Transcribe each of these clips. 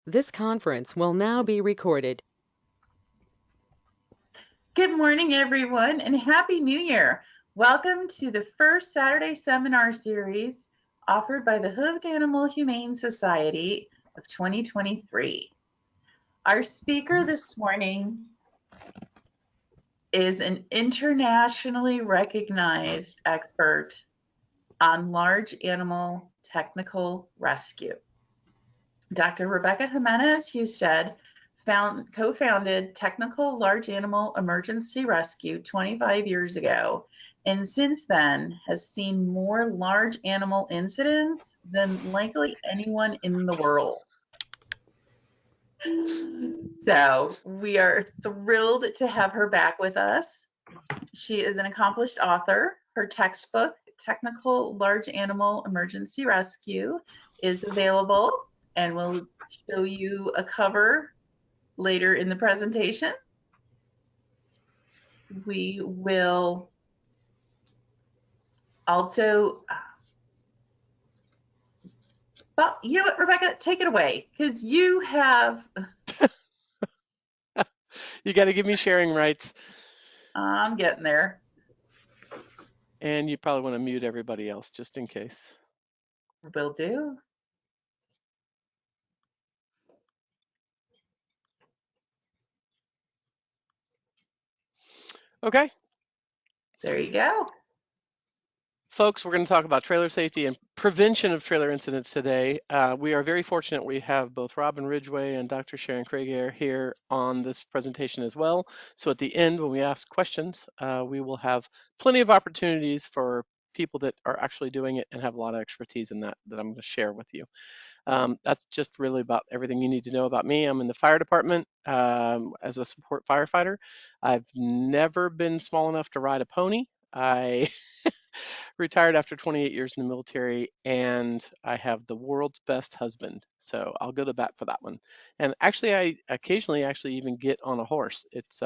This conference will now be recorded. Good morning, everyone, and Happy New Year. Welcome to the first Saturday seminar series offered by the Hooved Animal Humane Society of 2023. Our speaker this morning is an internationally recognized expert on large animal technical rescue. Dr. Rebecca Gimenez Husted co-founded Technical Large Animal Emergency Rescue 25 years ago, and since then has seen more large animal incidents than likely anyone in the world. So we are thrilled to have her back with us. She is an accomplished author. Her textbook, Technical Large Animal Emergency Rescue, is available, and we'll show you a cover later in the presentation. We will also, well, you know what, Rebecca, take it away, because you have, You got to give me sharing rights, I'm getting there. and you probably want to mute everybody else just in case. Will do. Okay, There you go. folks, we're going to talk about trailer safety and prevention of trailer incidents today. We are very fortunate we have both Robin Ridgway and Dr. Sharon Craig here on this presentation as well. So at the end, when we ask questions, we will have plenty of opportunities for people that are actually doing it and have a lot of expertise in that I'm going to share with you. That's just really about everything you need to know about me. I'm in the fire department as a support firefighter. I've never been small enough to ride a pony. I retired after 28 years in the military, and I have the world's best husband. So I'll go to bat for that one. And actually, I occasionally actually even get on a horse. It's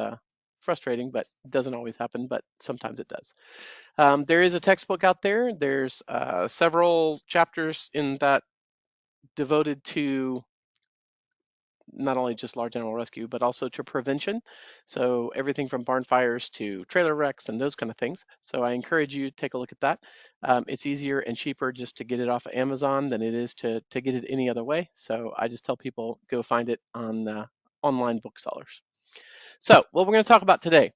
frustrating, but it doesn't always happen, but sometimes it does. There is a textbook out there. There's several chapters in that devoted to not only just large animal rescue, but also to prevention. So everything from barn fires to trailer wrecks and those kind of things. So I encourage you to take a look at that. It's easier and cheaper just to get it off of Amazon than it is to get it any other way. So I just tell people go find it on online booksellers. So what we're going to talk about today.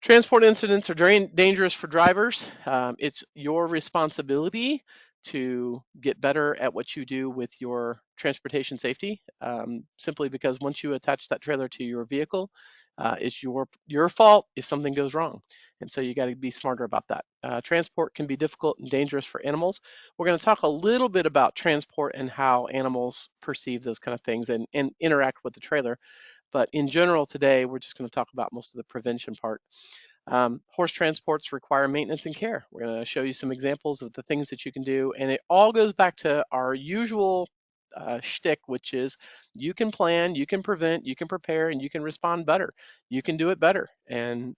Transport incidents are dangerous for drivers. It's your responsibility to get better at what you do with your transportation safety, simply because once you attach that trailer to your vehicle, it's your fault if something goes wrong. And so you got to be smarter about that. Transport can be difficult and dangerous for animals. We're going to talk a little bit about transport and how animals perceive those kind of things and interact with the trailer. But in general today, we're just going to talk about most of the prevention part. Horse transports require maintenance and care. We're going to show you some examples of the things that you can do. And it all goes back to our usual shtick, which is you can plan, you can prevent, you can prepare, and you can respond better. You can do it better. And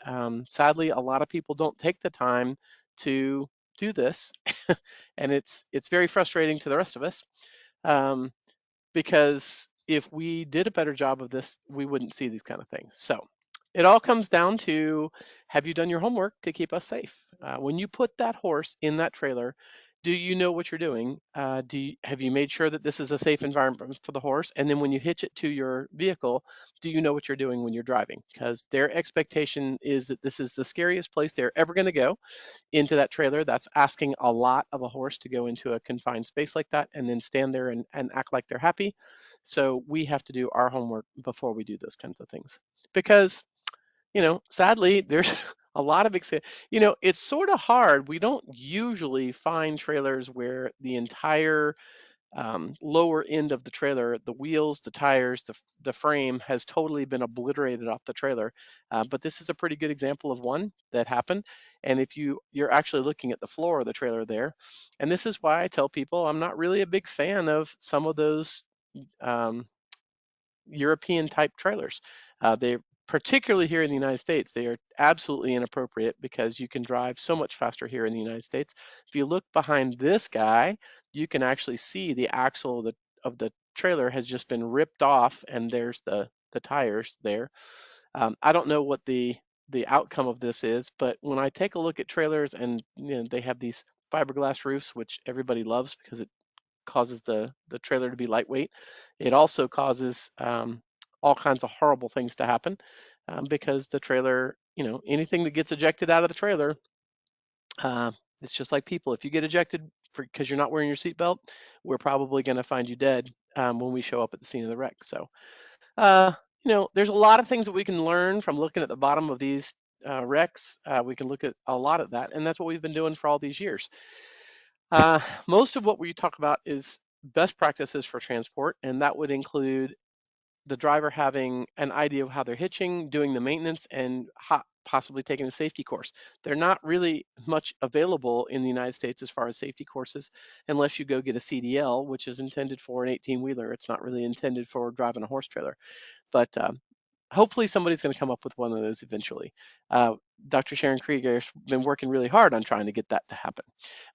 sadly, a lot of people don't take the time to do this. And it's very frustrating to the rest of us. Because if we did a better job of this, we wouldn't see these kind of things. So it all comes down to, have you done your homework to keep us safe? When you put that horse in that trailer, do you know what you're doing? Have you made sure that this is a safe environment for the horse? And then when you hitch it to your vehicle, do you know what you're doing when you're driving? Because their expectation is that this is the scariest place they're ever going to go, into that trailer. That's asking a lot of a horse to go into a confined space like that and then stand there and act like they're happy. So we have to do our homework before we do those kinds of things. Because, sadly, there's a lot of, it's sort of hard. We don't usually find trailers where the entire lower end of the trailer, the wheels, the tires, the frame has totally been obliterated off the trailer. But this is a pretty good example of one that happened. And if you're actually looking at the floor of the trailer there, and this is why I tell people I'm not really a big fan of some of those um, European type trailers. They particularly here in the United States, they are absolutely inappropriate because you can drive so much faster here in the United States. If you look behind this guy, you can actually see the axle the trailer has just been ripped off, and there's the tires there. I don't know what the outcome of this is, but when I take a look at trailers and they have these fiberglass roofs, which everybody loves because it causes the trailer to be lightweight, it also causes all kinds of horrible things to happen because the trailer, anything that gets ejected out of the trailer, uh, it's just like people. If you get ejected because you're not wearing your seatbelt, we're probably going to find you dead when we show up at the scene of the wreck. So uh, there's a lot of things that we can learn from looking at the bottom of these wrecks. We can look at a lot of that, and that's what we've been doing for all these years. Most of what we talk about is best practices for transport, and that would include the driver having an idea of how they're hitching, doing the maintenance, and possibly taking a safety course. They're not really much available in the United States as far as safety courses unless you go get a CDL, which is intended for an 18-wheeler. It's not really intended for driving a horse trailer. But hopefully somebody's going to come up with one of those eventually. Dr. Sharon Krieger has been working really hard on trying to get that to happen.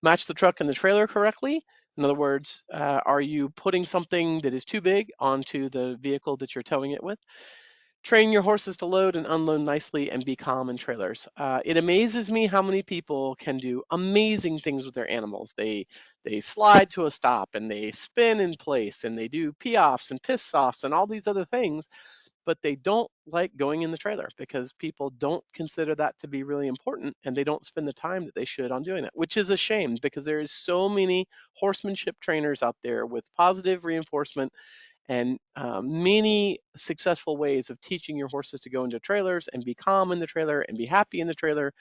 Match the truck and the trailer correctly. In other words, are you putting something that is too big onto the vehicle that you're towing it with? Train your horses to load and unload nicely and be calm in trailers. It amazes me how many people can do amazing things with their animals. They slide to a stop and they spin in place and they do pee-offs and piss-offs and all these other things, but they don't like going in the trailer because people don't consider that to be really important, and they don't spend the time that they should on doing that, which is a shame because there is so many horsemanship trainers out there with positive reinforcement and many successful ways of teaching your horses to go into trailers and be calm in the trailer and be happy in the trailer,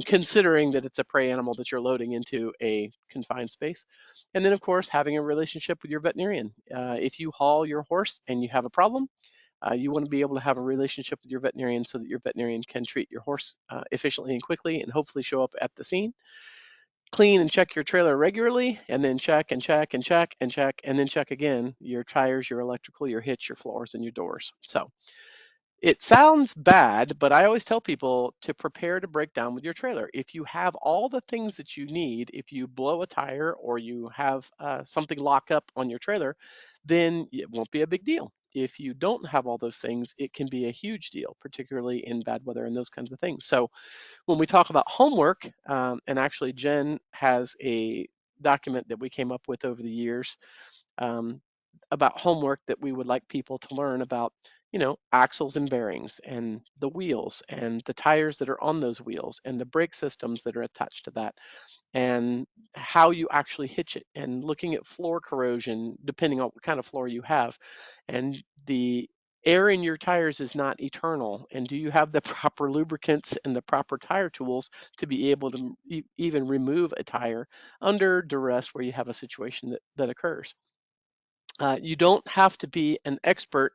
considering that it's a prey animal that you're loading into a confined space. And then, of course, having a relationship with your veterinarian. If you haul your horse and you have a problem, you want to be able to have a relationship with your veterinarian so that your veterinarian can treat your horse efficiently and quickly and hopefully show up at the scene. Clean and check your trailer regularly, and then check and check and check and check and then check again your tires, your electrical, your hitch, your floors, and your doors. So it sounds bad, but I always tell people to prepare to break down with your trailer. If you have all the things that you need, if you blow a tire or you have something lock up on your trailer, then it won't be a big deal. If you don't have all those things, it can be a huge deal, particularly in bad weather and those kinds of things. So when we talk about homework, and actually Jen has a document that we came up with over the years um, about homework that we would like people to learn about, axles and bearings and the wheels and the tires that are on those wheels and the brake systems that are attached to that and how you actually hitch it and looking at floor corrosion depending on what kind of floor you have. And the air in your tires is not eternal. And do you have the proper lubricants and the proper tire tools to be able to even remove a tire under duress where you have a situation that occurs? You don't have to be an expert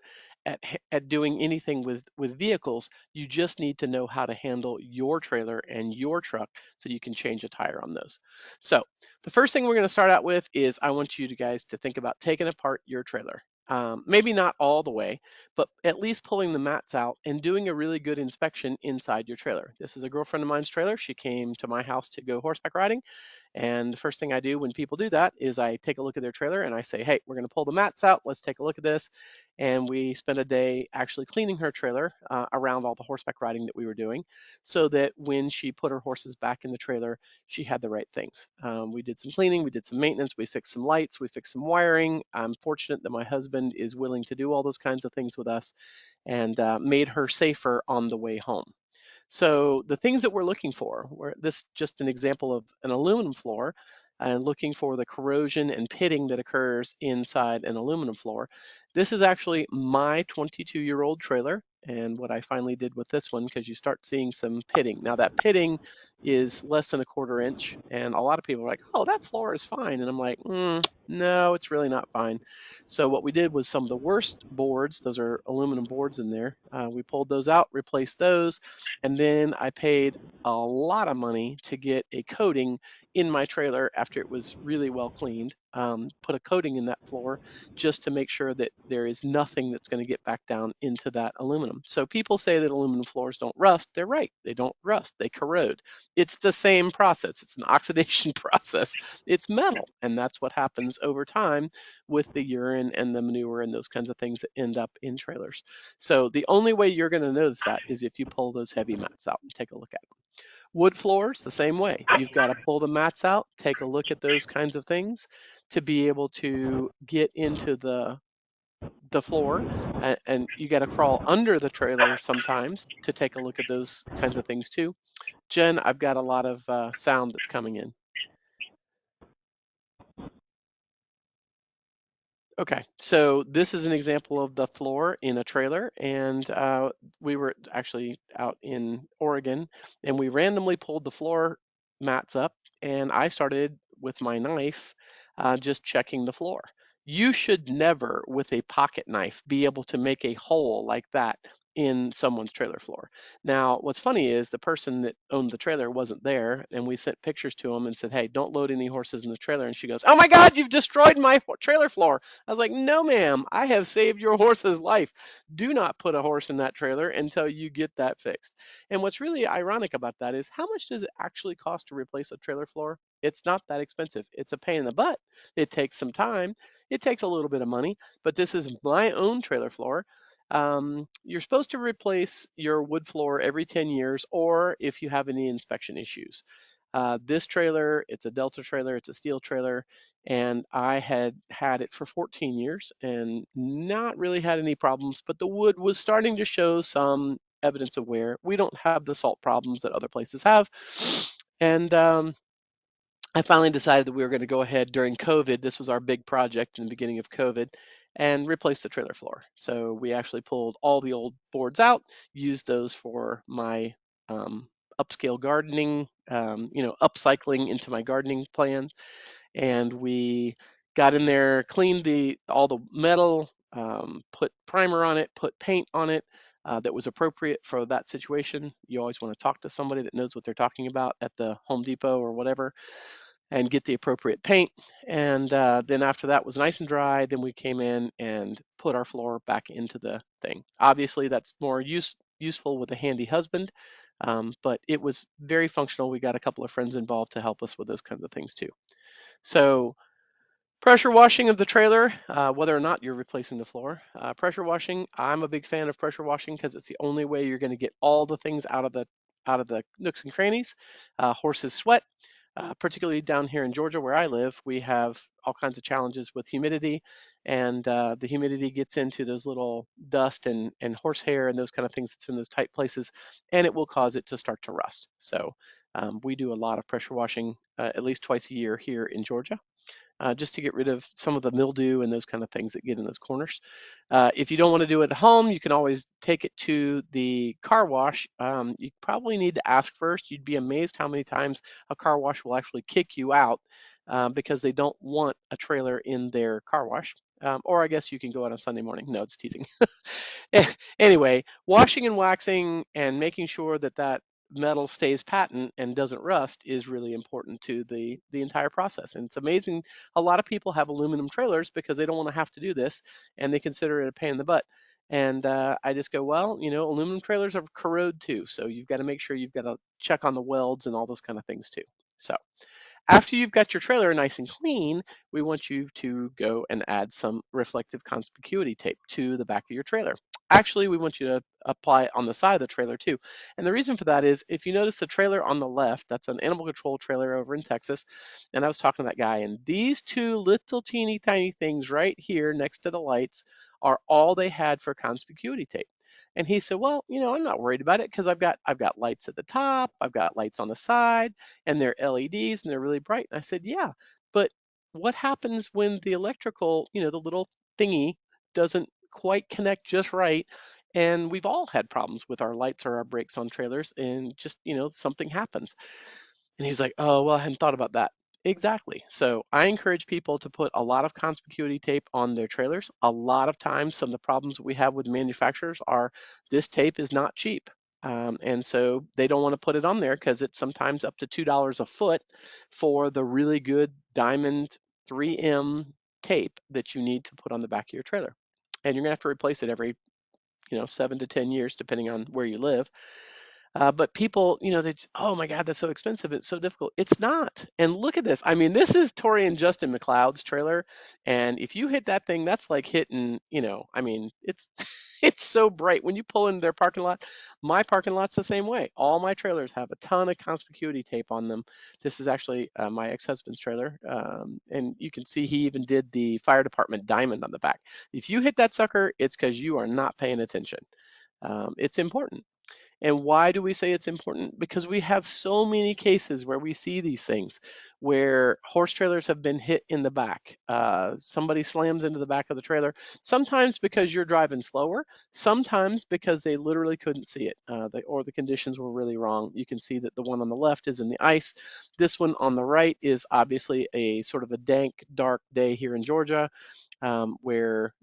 at doing anything with vehicles. You just need to know how to handle your trailer and your truck so you can change a tire on those. So the first thing we're going to start out with is I want you guys to think about taking apart your trailer. Maybe not all the way, but at least pulling the mats out and doing a really good inspection inside your trailer. This is a girlfriend of mine's trailer. She came to my house to go horseback riding. And the first thing I do when people do that is I take a look at their trailer and I say, hey, we're going to pull the mats out. Let's take a look at this. And we spent a day actually cleaning her trailer around all the horseback riding that we were doing so that when she put her horses back in the trailer, she had the right things. We did some cleaning, we did some maintenance, we fixed some lights, we fixed some wiring. I'm fortunate that my husband is willing to do all those kinds of things with us and made her safer on the way home. So the things that we're looking for, this just an example of an aluminum floor, and looking for the corrosion and pitting that occurs inside an aluminum floor. This is actually my 22-year-old trailer, and what I finally did with this one, because you start seeing some pitting. Now that pitting is less than a quarter inch, and a lot of people are like, oh, that floor is fine. And I'm like, no, it's really not fine. So what we did was some of the worst boards, those are aluminum boards in there, we pulled those out, replaced those, and then I paid a lot of money to get a coating in my trailer after it was really well cleaned. put a coating in that floor just to make sure that there is nothing that's going to get back down into that aluminum. So people say that aluminum floors don't rust. They're right. They don't rust. They corrode. It's the same process. It's an oxidation process. It's metal, and that's what happens over time with the urine and the manure and those kinds of things that end up in trailers. So the only way you're going to notice that is if you pull those heavy mats out and take a look at them. Wood floors, the same way. You've got to pull the mats out, take a look at those kinds of things to be able to get into the floor, and you got to crawl under the trailer sometimes to take a look at those kinds of things too. Jen, I've got a lot of sound that's coming in. Okay, so this is an example of the floor in a trailer, and we were actually out in Oregon, and we randomly pulled the floor mats up, and I started with my knife just checking the floor. You should never, with a pocket knife, be able to make a hole like that in someone's trailer floor. Now, what's funny is the person that owned the trailer wasn't there, and we sent pictures to him and said, "Hey, don't load any horses in the trailer." And she goes, "Oh my God, you've destroyed my trailer floor." I was like, "No, ma'am, I have saved your horse's life. Do not put a horse in that trailer until you get that fixed." And what's really ironic about that is how much does it actually cost to replace a trailer floor? It's not that expensive. It's a pain in the butt. It takes some time. It takes a little bit of money, but this is my own trailer floor. You're supposed to replace your wood floor every 10 years, or if you have any inspection issues. This trailer, it's a Delta trailer, it's a steel trailer, and I had had it for 14 years and not really had any problems, but the wood was starting to show some evidence of wear. We don't have the salt problems that other places have. And I finally decided that we were going to go ahead during COVID. This was our big project in the beginning of COVID, and replace the trailer floor. So we actually pulled all the old boards out, used those for my upscale gardening, upcycling into my gardening plan. And we got in there, cleaned all the metal, put primer on it, put paint on it. That was appropriate for that situation. You always want to talk to somebody that knows what they're talking about at the Home Depot or whatever, and get the appropriate paint. And then after that was nice and dry, then we came in and put our floor back into the thing. Obviously, that's more useful with a handy husband, but it was very functional. We got a couple of friends involved to help us with those kinds of things too. So pressure washing of the trailer, whether or not you're replacing the floor. Pressure washing, I'm a big fan of pressure washing because it's the only way you're going to get all the things out of the nooks and crannies. Horses sweat, particularly down here in Georgia where I live. We have all kinds of challenges with humidity, and the humidity gets into those little dust and horsehair and those kind of things that's in those tight places, and it will cause it to start to rust. So we do a lot of pressure washing at least twice a year here in Georgia, just to get rid of some of the mildew and those kind of things that get in those corners. If you don't want to do it at home, you can always take it to the car wash. You probably need to ask first. You'd be amazed how many times a car wash will actually kick you out because they don't want a trailer in their car wash. Or I guess you can go on a Sunday morning. No, it's teasing. Anyway, washing and waxing and making sure that that metal stays patent and doesn't rust is really important to the entire process. And it's amazing, a lot of people have aluminum trailers because they don't want to have to do this, and they consider it a pain in the butt. And I just go, well, aluminum trailers are corrode too, so you've got to make sure you've got to check on the welds and all those kind of things too. So after you've got your trailer nice and clean, we want you to go and add some reflective conspicuity tape to the back of your trailer. Actually, we want you to apply it on the side of the trailer too. And the reason for that is if you notice the trailer on the left, that's an animal control trailer over in Texas. And I was talking to that guy, and these two little teeny tiny things right here next to the lights are all they had for conspicuity tape. And he said, well, I'm not worried about it because I've got lights at the top, I've got lights on the side, and they're LEDs and they're really bright. And I said, yeah, but what happens when the electrical, the little thingy doesn't quite connect just right? And we've all had problems with our lights or our brakes on trailers, and just, something happens. And he was like, oh, well, I hadn't thought about that. Exactly. So I encourage people to put a lot of conspicuity tape on their trailers. A lot of times, some of the problems we have with manufacturers are this tape is not cheap. And so they don't want to put it on there because it's sometimes up to $2 a foot for the really good diamond 3M tape that you need to put on the back of your trailer. And you're going to have to replace it every 7 to 10 years, depending on where you live. But people, they just, oh my God, that's so expensive. It's so difficult. It's not. And look at this. I mean, this is Tori and Justin McLeod's trailer. And if you hit that thing, that's like hitting, I mean, it's it's so bright. When you pull into their parking lot, my parking lot's the same way. All my trailers have a ton of conspicuity tape on them. This is actually my ex-husband's trailer. And you can see he even did the fire department diamond on the back. If you hit that sucker, it's because you are not paying attention. It's important. And why do we say it's important? Because we have so many cases where we see these things, where horse trailers have been hit in the back. Somebody slams into the back of the trailer, sometimes because you're driving slower, sometimes because they literally couldn't see it, or the conditions were really wrong. You can see that the one on the left is in the ice. This one on the right is obviously a sort of a dank, dark day here in Georgia, where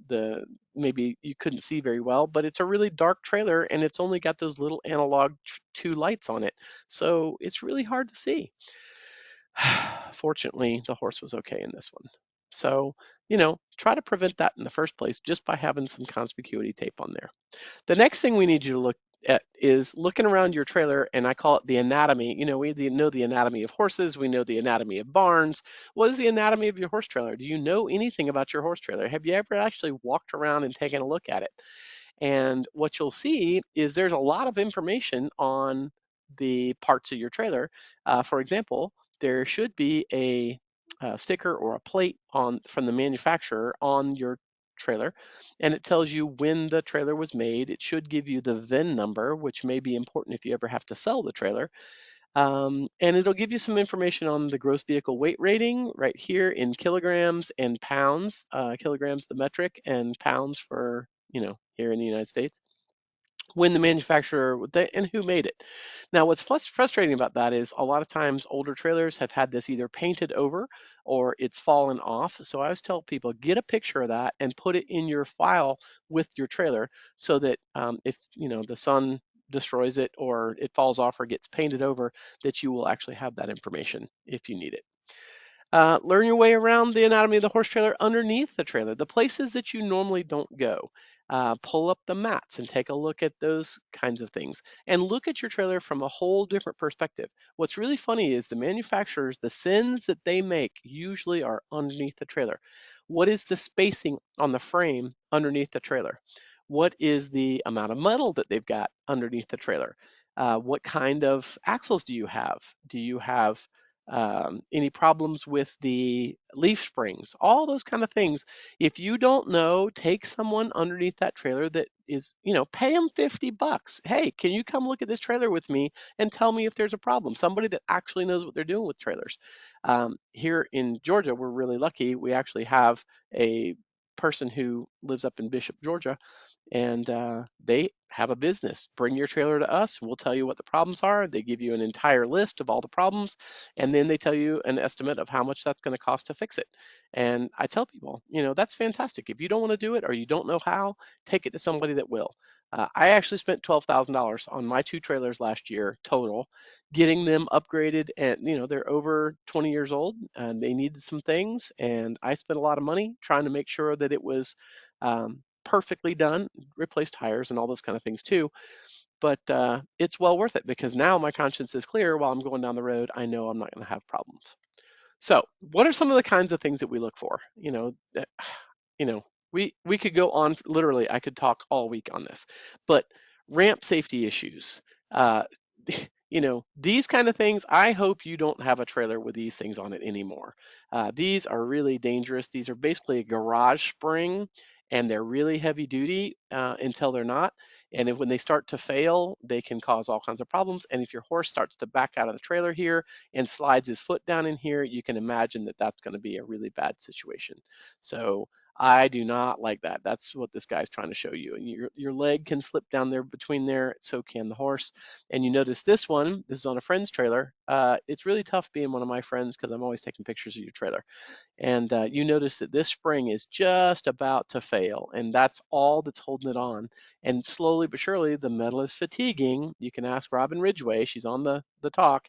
maybe you couldn't see very well, but it's a really dark trailer and it's only got those little analog two lights on it. So it's really hard to see. Fortunately, the horse was okay in this one. So, try to prevent that in the first place just by having some conspicuity tape on there. The next thing we need you to look at is looking around your trailer, and I call it the anatomy. We know the anatomy of horses. We know the anatomy of barns. What is the anatomy of your horse trailer? Do you know anything about your horse trailer? Have you ever actually walked around and taken a look at it? And what you'll see is there's a lot of information on the parts of your trailer. For example, there should be a sticker or a plate from the manufacturer on your trailer, and it tells you when the trailer was made. It should give you the VIN number, which may be important if you ever have to sell the trailer. And it'll give you some information on the gross vehicle weight rating right here in kilograms and pounds. Kilograms the metric, and pounds for here in the United States, when the manufacturer and who made it. Now, what's frustrating about that is a lot of times older trailers have had this either painted over or it's fallen off. So I always tell people, get a picture of that and put it in your file with your trailer, so that if the sun destroys it or it falls off or gets painted over, that you will actually have that information if you need it. Learn your way around the anatomy of the horse trailer underneath the trailer, the places that you normally don't go. Pull up the mats and take a look at those kinds of things, and look at your trailer from a whole different perspective. What's really funny is the manufacturers, the sins that they make usually are underneath the trailer. What is the spacing on the frame underneath the trailer? What is the amount of metal that they've got underneath the trailer? What kind of axles do you have? Do you have any problems with the leaf springs? All those kind of things. If you don't know, take someone underneath that trailer that is, pay them $50. Hey, can you come look at this trailer with me and tell me if there's a problem? Somebody that actually knows what they're doing with trailers. Here in Georgia, we're really lucky. We actually have a person who lives up in Bishop, Georgia, and they have a business. Bring your trailer to us, we'll tell you what the problems are. They give you an entire list of all the problems, and then they tell you an estimate of how much that's going to cost to fix it. And I tell people, that's fantastic. If you don't want to do it or you don't know how, take it to somebody that will. I actually spent $12,000 on my two trailers last year total, getting them upgraded, and they're over 20 years old and they needed some things, and I spent a lot of money trying to make sure that it was perfectly done, replaced tires and all those kind of things too. But it's well worth it, because now my conscience is clear. While I'm going down the road, I know I'm not going to have problems. So what are some of the kinds of things that we look for? You know, we could go on, literally, I could talk all week on this, but ramp safety issues, uh, these kind of things. I hope you don't have a trailer with these things on it anymore. These are really dangerous. These are basically a garage spring, and they're really heavy duty until they're not. And when they start to fail, they can cause all kinds of problems. And if your horse starts to back out of the trailer here and slides his foot down in here, you can imagine that that's going to be a really bad situation. So I do not like that. That's what this guy's trying to show you. And your leg can slip down there between there, so can the horse. And you notice this one, this is on a friend's trailer. It's really tough being one of my friends, because I'm always taking pictures of your trailer. And you notice that this spring is just about to fail, and that's all that's holding it on. And slowly but surely, the metal is fatiguing. You can ask Robin Ridgway, she's on the talk.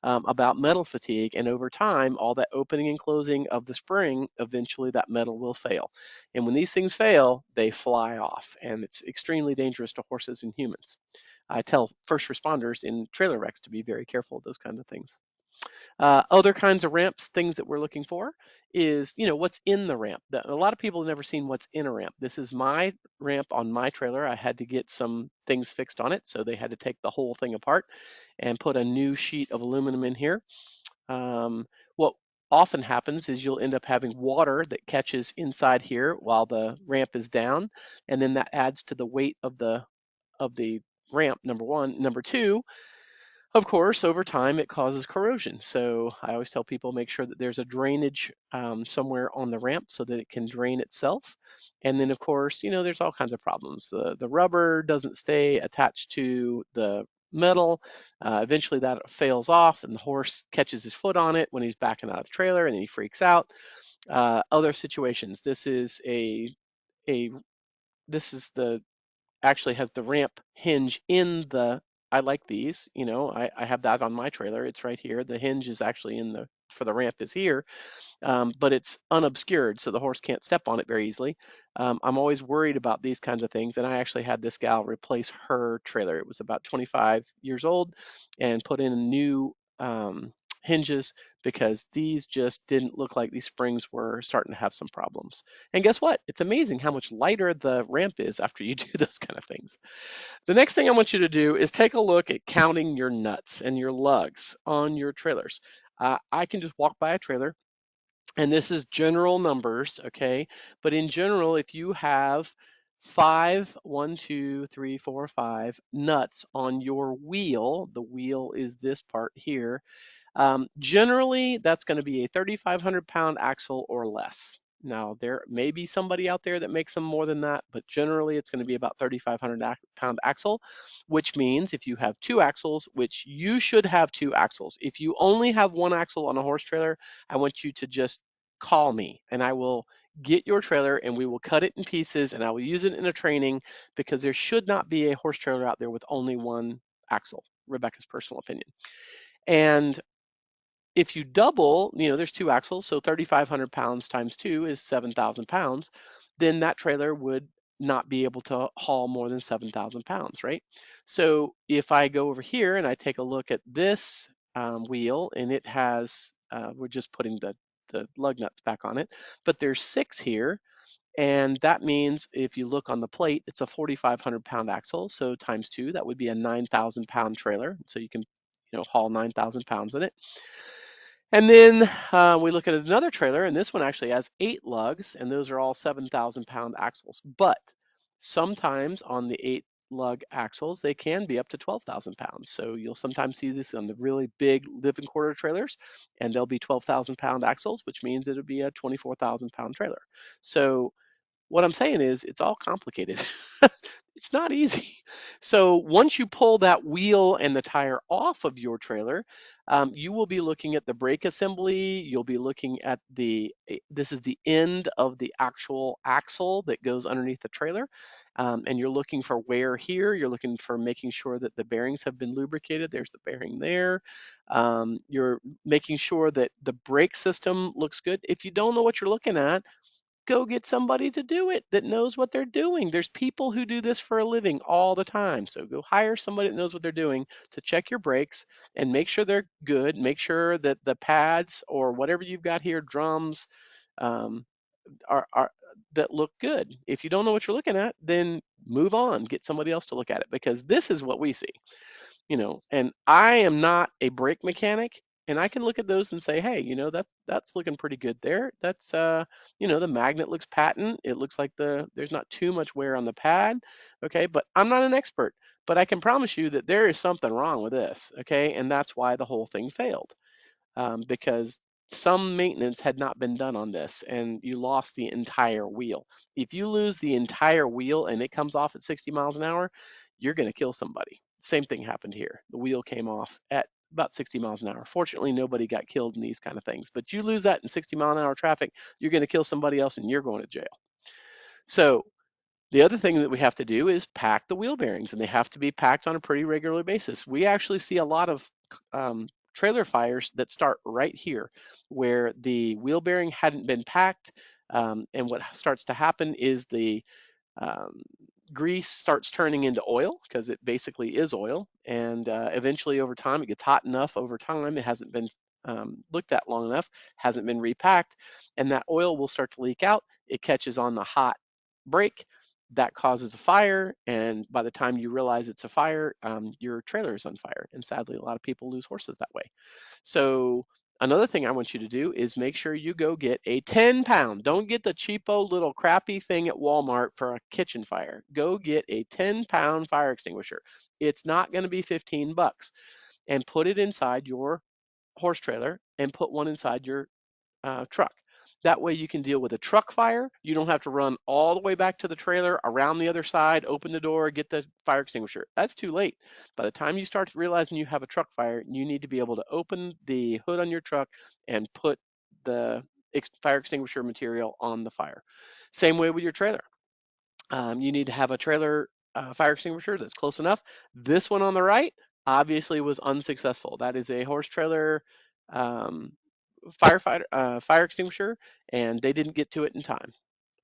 about metal fatigue. And over time, all that opening and closing of the spring, eventually that metal will fail. And when these things fail, they fly off, and it's extremely dangerous to horses and humans. I tell first responders in trailer wrecks to be very careful of those kinds of things. Other kinds of ramps, things that we're looking for is, what's in the ramp. A lot of people have never seen what's in a ramp. This is my ramp on my trailer. I had to get some things fixed on it, so they had to take the whole thing apart and put a new sheet of aluminum in here. What often happens is you'll end up having water that catches inside here while the ramp is down, and then that adds to the weight of the ramp, number one. Number two, of course, over time it causes corrosion. So I always tell people make sure that there's a drainage somewhere on the ramp so that it can drain itself. And then, of course, there's all kinds of problems. The rubber doesn't stay attached to the metal. Eventually that fails off and the horse catches his foot on it when he's backing out of the trailer and then he freaks out. Other situations. A this is the actually has the ramp hinge in the. I like these, I have that on my trailer. It's right here. The hinge is actually for the ramp is here, but it's unobscured, so the horse can't step on it very easily. I'm always worried about these kinds of things, and I actually had this gal replace her trailer. It was about 25 years old, and put in new hinges because these just didn't look like these springs were starting to have some problems. And guess what? It's amazing how much lighter the ramp is after you do those kind of things. The next thing I want you to do is take a look at counting your nuts and your lugs on your trailers. I can just walk by a trailer, and this is general numbers, okay? But in general, if you have five, 5 nuts on your wheel, the wheel is this part here, generally, that's going to be a 3,500-pound axle or less. Now, there may be somebody out there that makes them more than that, but generally it's going to be about 3,500-pound axle, which means if you have two axles, which you should have two axles. If you only have one axle on a horse trailer, I want you to just call me and I will get your trailer and we will cut it in pieces and I will use it in a training because there should not be a horse trailer out there with only one axle. Rebecca's personal opinion. And if you double, there's two axles, so 3,500 pounds times two is 7,000 pounds, then that trailer would not be able to haul more than 7,000 pounds, right? So if I go over here and I take a look at this wheel, and it has, we're just putting the lug nuts back on it, but there's 6 here, and that means if you look on the plate, it's a 4,500 pound axle, so times 2, that would be a 9,000 pound trailer, so you can haul 9,000 pounds in it. And then we look at another trailer, and this one actually has 8 lugs, and those are all 7,000 pound axles. But sometimes on the 8 lug axles, they can be up to 12,000 pounds. So you'll sometimes see this on the really big living quarter trailers, and they'll be 12,000 pound axles, which means it'll be a 24,000 pound trailer. So what I'm saying is it's all complicated. It's not easy. So once you pull that wheel and the tire off of your trailer, you will be looking at the brake assembly. You'll be looking at this is the end of the actual axle that goes underneath the trailer. And you're looking for wear here. You're looking for making sure that the bearings have been lubricated. There's the bearing there. You're making sure that the brake system looks good. If you don't know what you're looking at, go get somebody to do it that knows what they're doing. There's people who do this for a living all the time. So go hire somebody that knows what they're doing to check your brakes and make sure they're good. Make sure that the pads or whatever you've got here, drums, um, are that look good. If you don't know what you're looking at, then move on. Get somebody else to look at it because this is what we see. And I am not a brake mechanic, and I can look at those and say, hey, that's looking pretty good there. That's the magnet looks patent. It looks like there's not too much wear on the pad. Okay, but I'm not an expert, but I can promise you that there is something wrong with this. Okay, and that's why the whole thing failed, because some maintenance had not been done on this and you lost the entire wheel. If you lose the entire wheel and it comes off at 60 miles an hour, you're going to kill somebody. Same thing happened here. The wheel came off at about 60 miles an hour. Fortunately, nobody got killed in these kind of things, but you lose that in 60 mile an hour traffic, you're going to kill somebody else and you're going to jail. So the other thing that we have to do is pack the wheel bearings, and they have to be packed on a pretty regular basis. We actually see a lot of trailer fires that start right here, where the wheel bearing hadn't been packed. And what starts to happen is the um, grease starts turning into oil because it basically is oil. And eventually, over time, it gets hot enough over time. It hasn't been looked at long enough, hasn't been repacked, and that oil will start to leak out. It catches on the hot brake. That causes a fire, and by the time you realize it's a fire, your trailer is on fire. And sadly, a lot of people lose horses that way. So another thing I want you to do is make sure you go get a 10-pound. Don't get the cheapo little crappy thing at Walmart for a kitchen fire. Go get a 10-pound fire extinguisher. It's not going to be 15 bucks. And put it inside your horse trailer and put one inside your truck. That way you can deal with a truck fire. You don't have to run all the way back to the trailer, around the other side, open the door, get the fire extinguisher. That's too late. By the time you start realizing you have a truck fire, you need to be able to open the hood on your truck and put the fire extinguisher material on the fire. Same way with your trailer. You need to have a trailer fire extinguisher that's close enough. This one on the right obviously was unsuccessful. That is a horse trailer um, fire extinguisher, and they didn't get to it in time.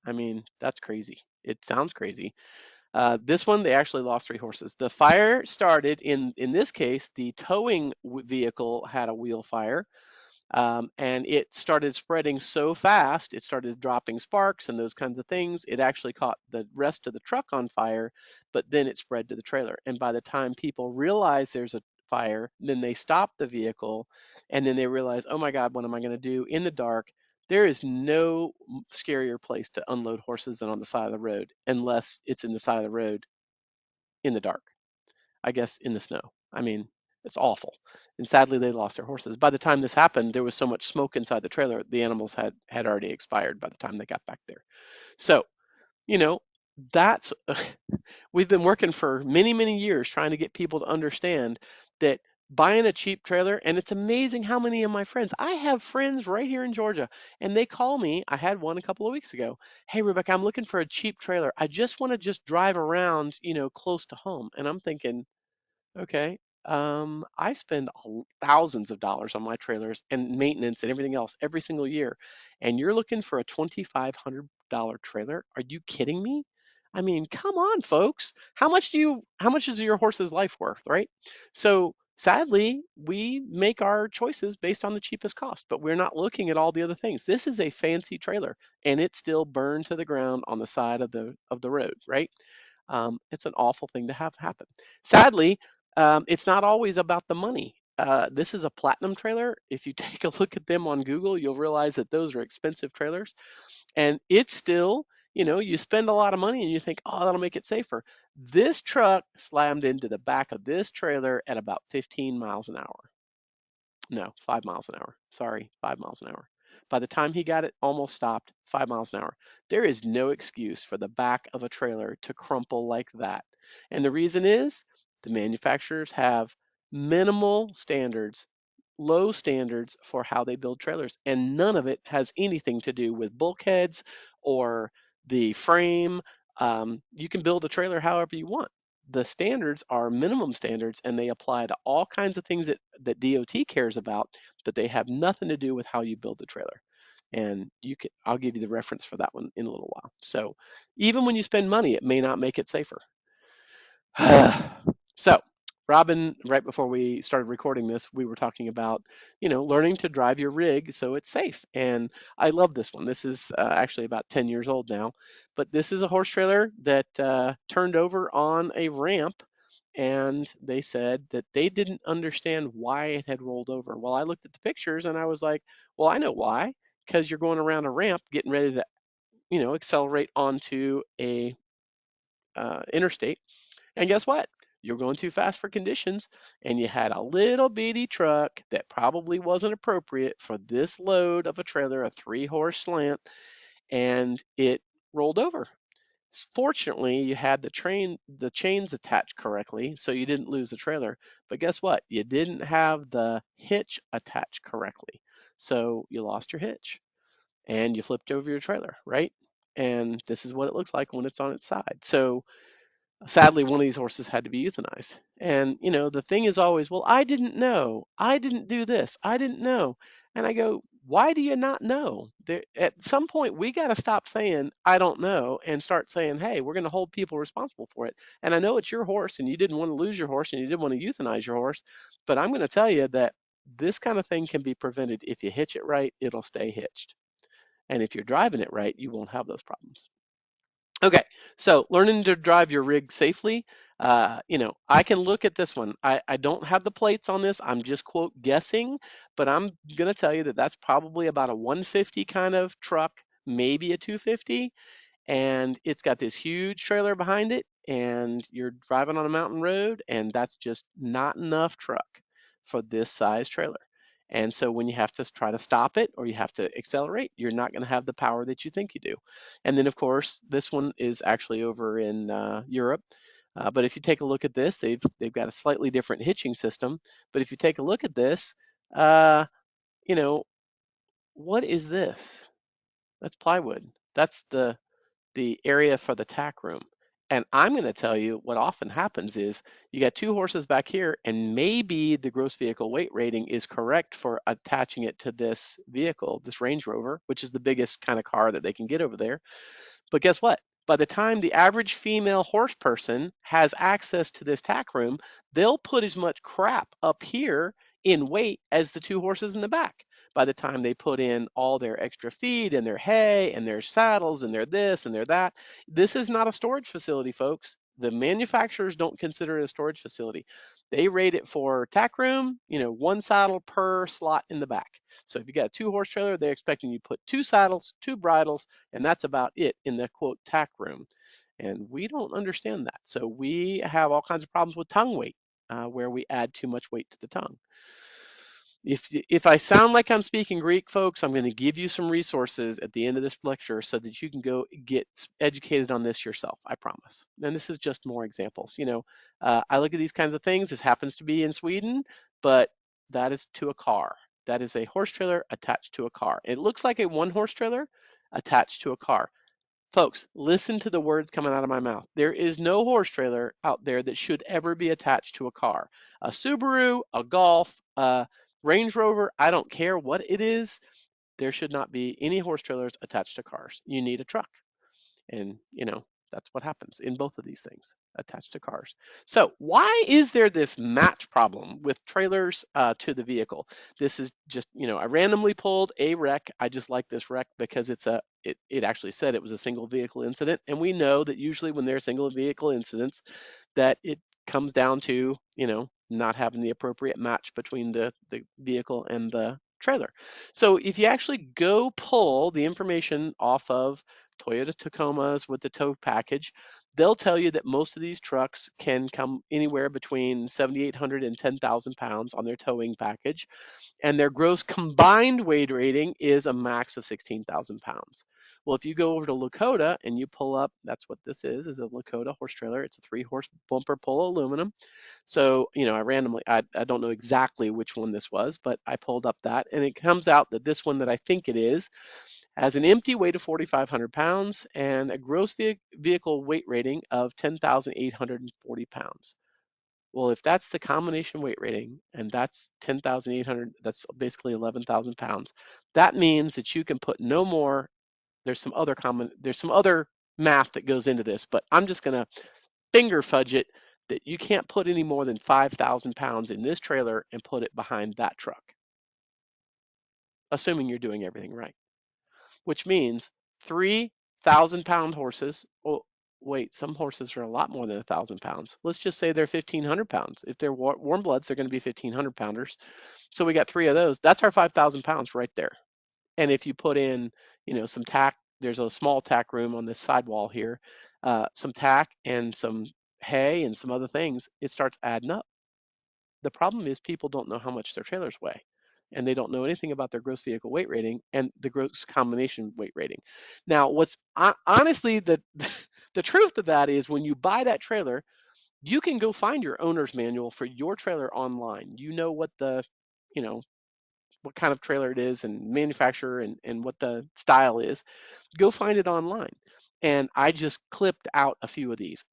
I mean, that's crazy. It sounds crazy. This one, they actually lost 3 horses. The fire started in this case, the towing vehicle had a wheel fire. And it started spreading so fast, it started dropping sparks and those kinds of things. It actually caught the rest of the truck on fire, but then it spread to the trailer. And by the time people realize there's a fire, then they stop the vehicle, and then they realize, oh my God, what am I going to do in the dark? There is no scarier place to unload horses than on the side of the road, unless it's in the side of the road in the dark. I guess in the snow. I mean, it's awful. And sadly, they lost their horses. By the time this happened, there was so much smoke inside the trailer, the animals had already expired by the time they got back there. So, you know, that's we've been working for many, many years trying to get people to understand that buying a cheap trailer, and it's amazing how many of my friends, I have friends right here in Georgia, and they call me. I had one a couple of weeks ago. Hey, Rebecca, I'm looking for a cheap trailer. I just want to just drive around, close to home. And I'm thinking, okay. I spend thousands of dollars on my trailers and maintenance and everything else every single year. And you're looking for a $2,500 trailer? Are you kidding me? I mean, come on, folks. How much is your horse's life worth, right? So sadly, we make our choices based on the cheapest cost, but we're not looking at all the other things. This is a fancy trailer and it's still burned to the ground on the side of the road, right? It's an awful thing to have happen. Sadly, it's not always about the money. This is a platinum trailer. If you take a look at them on Google, you'll realize that those are expensive trailers. And it's still, you spend a lot of money and you think, oh, that'll make it safer. This truck slammed into the back of this trailer at about 15 miles an hour. No, 5 miles an hour. Sorry, 5 miles an hour. By the time he got it almost stopped, 5 miles an hour. There is no excuse for the back of a trailer to crumple like that. And the reason is the manufacturers have minimal standards, low standards for how they build trailers. And none of it has anything to do with bulkheads or the frame. You can build a trailer however you want. The standards are minimum standards and they apply to all kinds of things that DOT cares about, but they have nothing to do with how you build the trailer. And I'll give you the reference for that one in a little while. So even when you spend money, it may not make it safer. So, Robin, right before we started recording this, we were talking about, learning to drive your rig so it's safe. And I love this one. This is actually about 10 years old now, but this is a horse trailer that turned over on a ramp. And they said that they didn't understand why it had rolled over. Well, I looked at the pictures and I was like, well, I know why. Because you're going around a ramp getting ready to, accelerate onto a interstate, and guess what? You're going too fast for conditions, and you had a little bitty truck that probably wasn't appropriate for this load of a trailer, a 3-horse slant, and it rolled over. Fortunately, you had the chains attached correctly, so you didn't lose the trailer. But guess what? You didn't have the hitch attached correctly, so you lost your hitch, and you flipped over your trailer, right? And this is what it looks like when it's on its side. So Sadly, one of these horses had to be euthanized. And, the thing is always, well, I didn't know. I didn't do this. I didn't know. And I go, why do you not know? At some point, we got to stop saying, I don't know, and start saying, hey, we're going to hold people responsible for it. And I know it's your horse and you didn't want to lose your horse and you didn't want to euthanize your horse. But I'm going to tell you that this kind of thing can be prevented. If you hitch it right, it'll stay hitched. And if you're driving it right, you won't have those problems. Okay, so learning to drive your rig safely. I can look at this one. I don't have the plates on this. I'm just quote guessing, but I'm gonna tell you that that's probably about a 150 kind of truck, maybe a 250, and it's got this huge trailer behind it, and you're driving on a mountain road, and that's just not enough truck for this size trailer. And so when you have to try to stop it or you have to accelerate, you're not going to have the power that you think you do. And then, of course, this one is actually over in Europe. But if you take a look at this, they've got a slightly different hitching system. But if you take a look at this, uh, you know, what is this? That's plywood. That's the area for the tack room. And I'm going to tell you what often happens is you got two horses back here, and maybe the gross vehicle weight rating is correct for attaching it to this vehicle, this Range Rover, which is the biggest kind of car that they can get over there. But guess what? By the time the average female horse person has access to this tack room, they'll put as much crap up here in weight as the two horses in the back. By the time they put in all their extra feed and their hay and their saddles and their this and their that, this is not a storage facility, folks. The manufacturers don't consider it a storage facility. They rate it for tack room, one saddle per slot in the back. So if you got a 2-horse trailer, they're expecting you to put 2 saddles, 2 bridles, and that's about it in the quote tack room. And we don't understand that. So we have all kinds of problems with tongue weight, where we add too much weight to the tongue. If I sound like I'm speaking Greek, folks, I'm going to give you some resources at the end of this lecture so that you can go get educated on this yourself, I promise. And this is just more examples. I look at these kinds of things. This happens to be in Sweden, but that is to a car. That is a horse trailer attached to a car. It looks like a 1-horse trailer attached to a car. Folks, listen to the words coming out of my mouth. There is no horse trailer out there that should ever be attached to a car. A Subaru, a Golf, a Range Rover, I don't care what it is, there should not be any horse trailers attached to cars. You need a truck. And, that's what happens in both of these things attached to cars. So why is there this match problem with trailers to the vehicle? This is just, I randomly pulled a wreck. I just like this wreck because it actually said it was a single vehicle incident. And we know that usually when there are single vehicle incidents that it comes down to, not having the appropriate match between the vehicle and the trailer. So if you actually go pull the information off of Toyota Tacomas with the tow package, they'll tell you that most of these trucks can come anywhere between 7,800 and 10,000 pounds on their towing package, and their gross combined weight rating is a max of 16,000 pounds. Well, if you go over to Lakota and you pull up, that's what this is a Lakota horse trailer. It's a 3-horse bumper pull aluminum. So, I don't know exactly which one this was, but I pulled up that, and it comes out that this one that I think it is has an empty weight of 4,500 pounds and a gross vehicle weight rating of 10,840 pounds. Well, if that's the combination weight rating and that's 10,800, that's basically 11,000 pounds. That means that you can put no more. There's some other math that goes into this, but I'm just going to finger fudge it that you can't put any more than 5,000 pounds in this trailer and put it behind that truck, assuming you're doing everything right, which means 3,000-pound horses. Oh, wait, some horses are a lot more than 1,000 pounds. Let's just say they're 1,500 pounds. If they're warm bloods, they're going to be 1,500 pounders. So we got 3 of those. That's our 5,000 pounds right there. And if you put in, some tack, there's a small tack room on this sidewall here, some tack and some hay and some other things, it starts adding up. The problem is people don't know how much their trailers weigh, and they don't know anything about their gross vehicle weight rating and the gross combination weight rating. Now, what's honestly the truth of that is when you buy that trailer, you can go find your owner's manual for your trailer online. You know what you know, what kind of trailer it is and manufacturer and what the style is. Go find it online. And I just clipped out a few of these.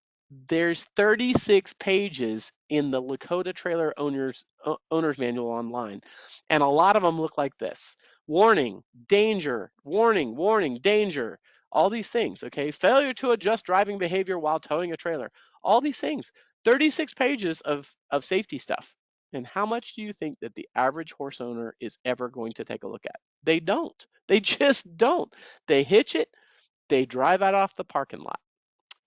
There's 36 pages in the Lakota Trailer Owner's Manual online, and a lot of them look like this. Warning, danger, warning, warning, danger. All these things, okay? Failure to adjust driving behavior while towing a trailer. All these things. 36 pages of safety stuff. And how much do you think that the average horse owner is ever going to take a look at? They don't. They just don't. They hitch it, they drive out off the parking lot.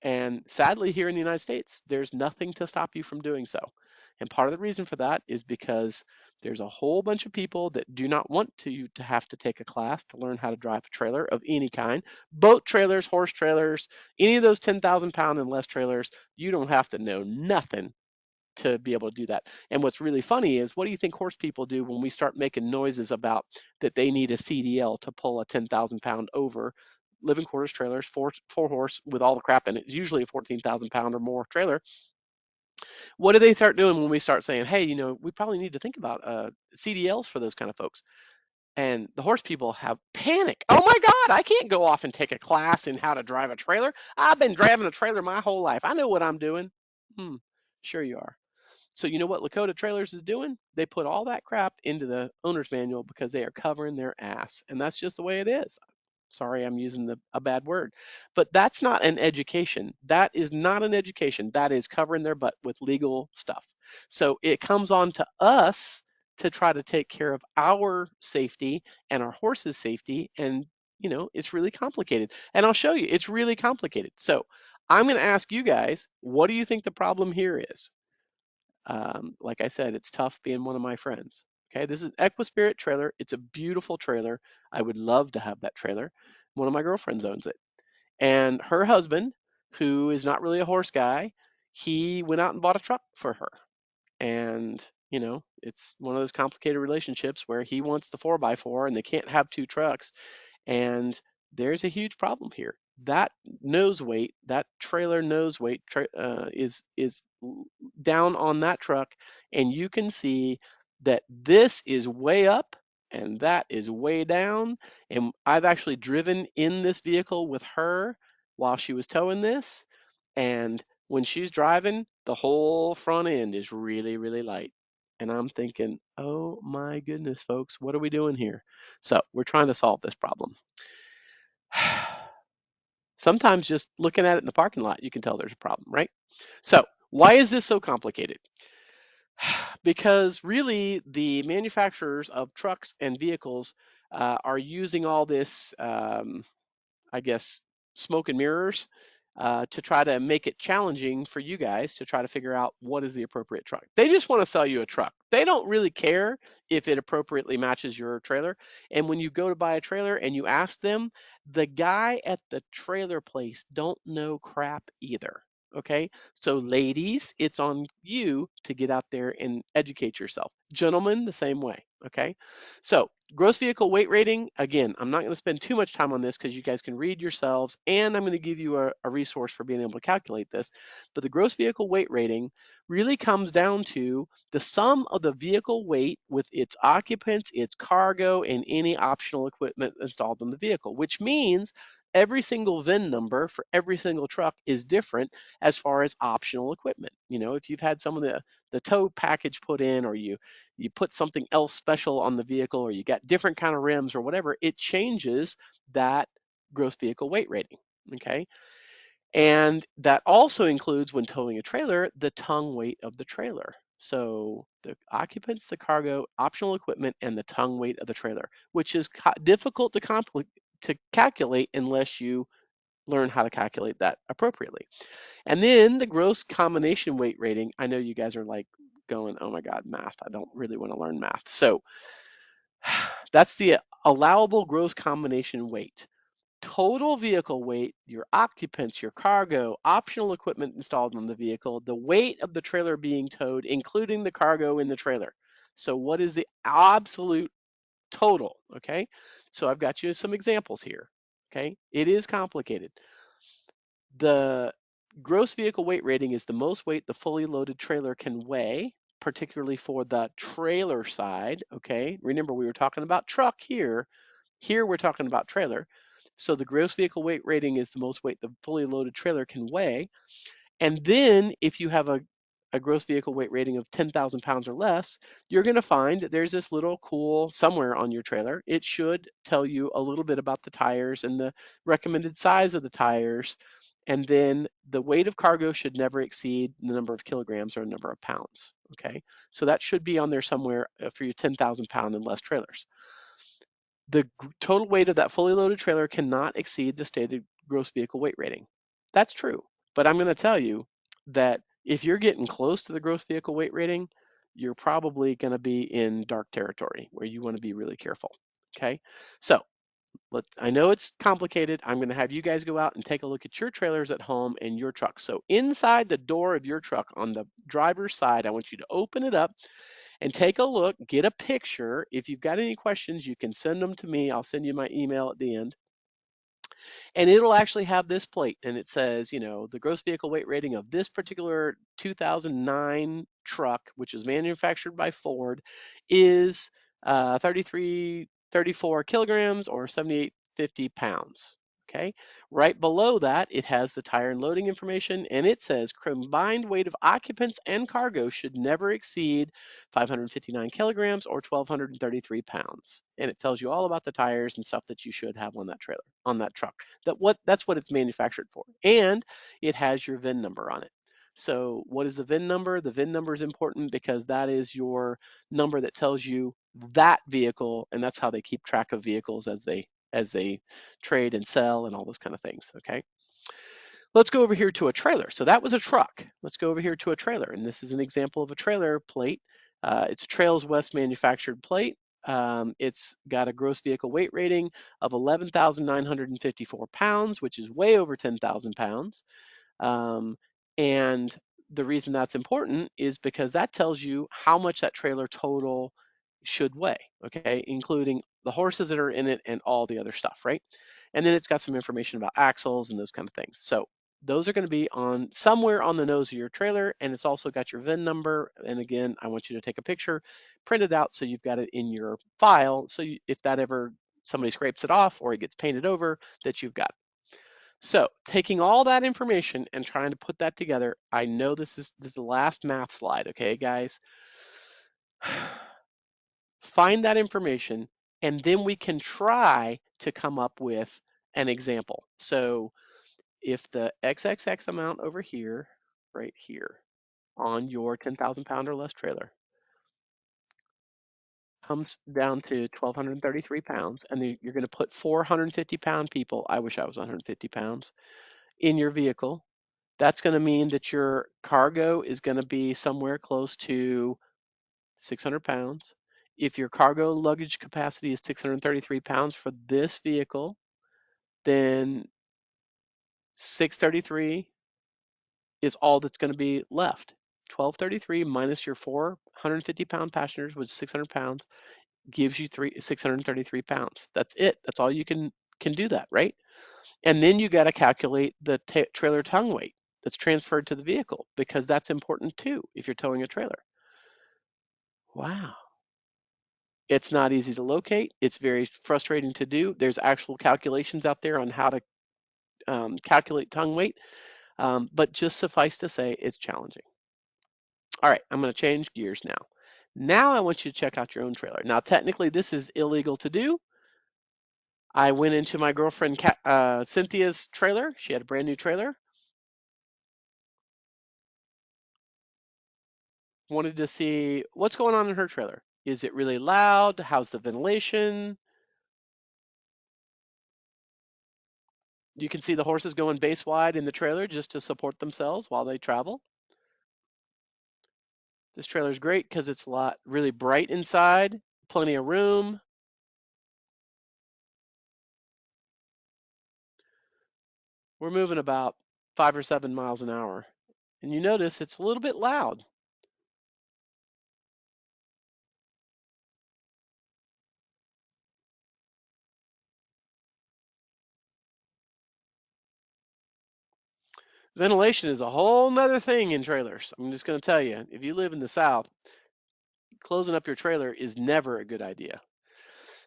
And sadly, here in the United States, there's nothing to stop you from doing so. And part of the reason for that is because there's a whole bunch of people that do not want to have to take a class to learn how to drive a trailer of any kind. Boat trailers, horse trailers, any of those 10,000 pound and less trailers, you don't have to know nothing to be able to do that. And what's really funny is, what do you think horse people do when we start making noises about that they need a CDL to pull a 10,000 pound over living quarters trailers, four horse with all the crap in it? It's usually a 14,000 pound or more trailer. What do they start doing when we start saying, hey, we probably need to think about CDLs for those kind of folks? And the horse people have panic. Oh my God, I can't go off and take a class in how to drive a trailer. I've been driving a trailer my whole life. I know what I'm doing. Sure you are. So you know what Lakota Trailers is doing? They put all that crap into the owner's manual because they are covering their ass. And that's just the way it is. Sorry, I'm using a bad word. But that's not an education. That is not an education. That is covering their butt with legal stuff. So it comes on to us to try to take care of our safety and our horses' safety. And, it's really complicated. And I'll show you, it's really complicated. So I'm going to ask you guys, what do you think the problem here is? Like I said, it's tough being one of my friends. Okay, this is Equispirit trailer. It's a beautiful trailer. I would love to have that trailer. One of my girlfriends owns it. And her husband, who is not really a horse guy, he went out and bought a truck for her. And, it's one of those complicated relationships where he wants the 4x4 and they can't have two trucks. And there's a huge problem here. That nose weight, that trailer nose weight is down on that truck, and you can see that this is way up and that is way down. And I've actually driven in this vehicle with her while she was towing this, and when she's driving, the whole front end is really, really light. And I'm thinking, oh my goodness, folks, what are we doing here? So we're trying to solve this problem. Sometimes just looking at it in the parking lot, you can tell there's a problem, right? So why is this so complicated? Because really, the manufacturers of trucks and vehicles are using all this, I guess, smoke and mirrors to try to make it challenging for you guys to try to figure out what is the appropriate truck. They just want to sell you a truck. They don't really care if it appropriately matches your trailer. And when you go to buy a trailer and you ask them, the guy at the trailer place don't know crap either. Okay, so ladies, it's on you to get out there and educate yourself. Gentlemen, the same way. Okay, so gross vehicle weight rating, again, I'm not going to spend too much time on this because you guys can read yourselves, and I'm going to give you a resource for being able to calculate this. But the gross vehicle weight rating really comes down to the sum of the vehicle weight with its occupants, its cargo, and any optional equipment installed in the vehicle, which means every single VIN number for every single truck is different as far as optional equipment. If you've had some of the tow package put in, or you put something else special on the vehicle, or you got different kind of rims or whatever, it changes that gross vehicle weight rating. Okay. And that also includes, when towing a trailer, the tongue weight of the trailer. So the occupants, the cargo, optional equipment, and the tongue weight of the trailer, which is difficult to calculate unless you learn how to calculate that appropriately. And then the gross combination weight rating. I know you guys are like going, oh my God, math. I don't really want to learn math. So that's the allowable gross combination weight. Total vehicle weight, your occupants, your cargo, optional equipment installed on the vehicle, the weight of the trailer being towed, including the cargo in the trailer. So what is the absolute total? Okay, so I've got you some examples here. Okay, it is complicated. The gross vehicle weight rating is the most weight the fully loaded trailer can weigh, particularly for the trailer side. Okay, remember we were talking about truck here. Here we're talking about trailer. So the gross vehicle weight rating is the most weight the fully loaded trailer can weigh. And then if you have a gross vehicle weight rating of 10,000 pounds or less, you're going to find that there's this little cool somewhere on your trailer. It should tell you a little bit about the tires and the recommended size of the tires. And then the weight of cargo should never exceed the number of kilograms or number of pounds. Okay, so that should be on there somewhere for your 10,000 pound and less trailers. The total weight of that fully loaded trailer cannot exceed the stated gross vehicle weight rating. That's true. But I'm going to tell you that if you're getting close to the gross vehicle weight rating, you're probably going to be in dark territory where you want to be really careful. Okay. So I know it's complicated. I'm going to have you guys go out and take a look at your trailers at home and your truck. So inside the door of your truck on the driver's side, I want you to open it up and take a look, get a picture. If you've got any questions, you can send them to me. I'll send you my email at the end. And it'll actually have this plate, and it says, you know, the gross vehicle weight rating of this particular 2009 truck, which is manufactured by Ford, is 34 kilograms or 7850 pounds. Okay, right below that, it has the tire and loading information, and it says combined weight of occupants and cargo should never exceed 559 kilograms or 1,233 pounds. And it tells you all about the tires and stuff that you should have on that trailer, on that truck. That's what it's manufactured for. And it has your VIN number on it. So what is the VIN number? The VIN number is important because that is your number that tells you that vehicle, and that's how they keep track of vehicles as they trade and sell and all those kind of things. Okay. Let's go over here to a trailer. So that was a truck. Let's go over here to a trailer, and this is an example of a trailer plate. It's a Trails West manufactured plate. It's got a gross vehicle weight rating of 11,954 pounds, which is way over 10,000 pounds. And the reason that's important is because that tells you how much that trailer total should weigh, okay, including the horses that are in it and all the other stuff, right? And then it's got some information about axles and those kind of things. So those are going to be on somewhere on the nose of your trailer, and it's also got your VIN number. And again, I want you to take a picture, print it out so you've got it in your file. So if that ever somebody scrapes it off or it gets painted over, that you've got it. So taking all that information and trying to put that together, I know this is the last math slide, okay, guys? Find that information, and then we can try to come up with an example. So if the XXX amount over here, right here, on your 10,000 pound or less trailer comes down to 1,233 pounds, and then you're going to put 450 pound people, I wish I was 150 pounds, in your vehicle, that's going to mean that your cargo is going to be somewhere close to 600 pounds. If your cargo luggage capacity is 633 pounds for this vehicle, then 633 is all that's going to be left. 1233 minus your 450 pound passengers, which is 600 pounds, gives you 633 pounds. That's it. That's all you can do that, right? And then you got to calculate the trailer tongue weight that's transferred to the vehicle, because that's important too if you're towing a trailer. Wow. It's not easy to locate. It's very frustrating to do. There's actual calculations out there on how to calculate tongue weight, but just suffice to say, it's challenging. All right, I'm going to change gears now. Now I want you to check out your own trailer. Now, technically, this is illegal to do. I went into my girlfriend Cynthia's trailer. She had a brand new trailer. Wanted to see what's going on in her trailer. Is it really loud? How's the ventilation? You can see the horses going base wide in the trailer just to support themselves while they travel. This trailer is great because it's a lot really bright inside, plenty of room. We're moving about 5 or 7 miles an hour. And you notice it's a little bit loud. Ventilation is a whole nother thing in trailers. I'm just going to tell you, if you live in the South, closing up your trailer is never a good idea.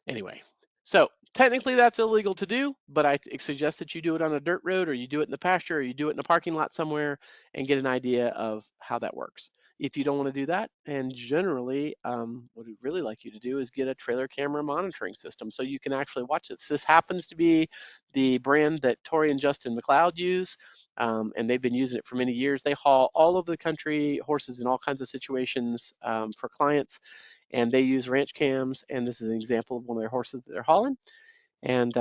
Anyway, so Technically, that's illegal to do, but I suggest that you do it on a dirt road, or you do it in the pasture, or you do it in a parking lot somewhere and get an idea of how that works. If you don't want to do that, and generally, what we'd really like you to do is get a trailer camera monitoring system so you can actually watch this. This happens to be the brand that Tori and Justin McLeod use, and they've been using it for many years. They haul all over the country horses in all kinds of situations for clients, and they use ranch cams, and this is an example of one of their horses that they're hauling. And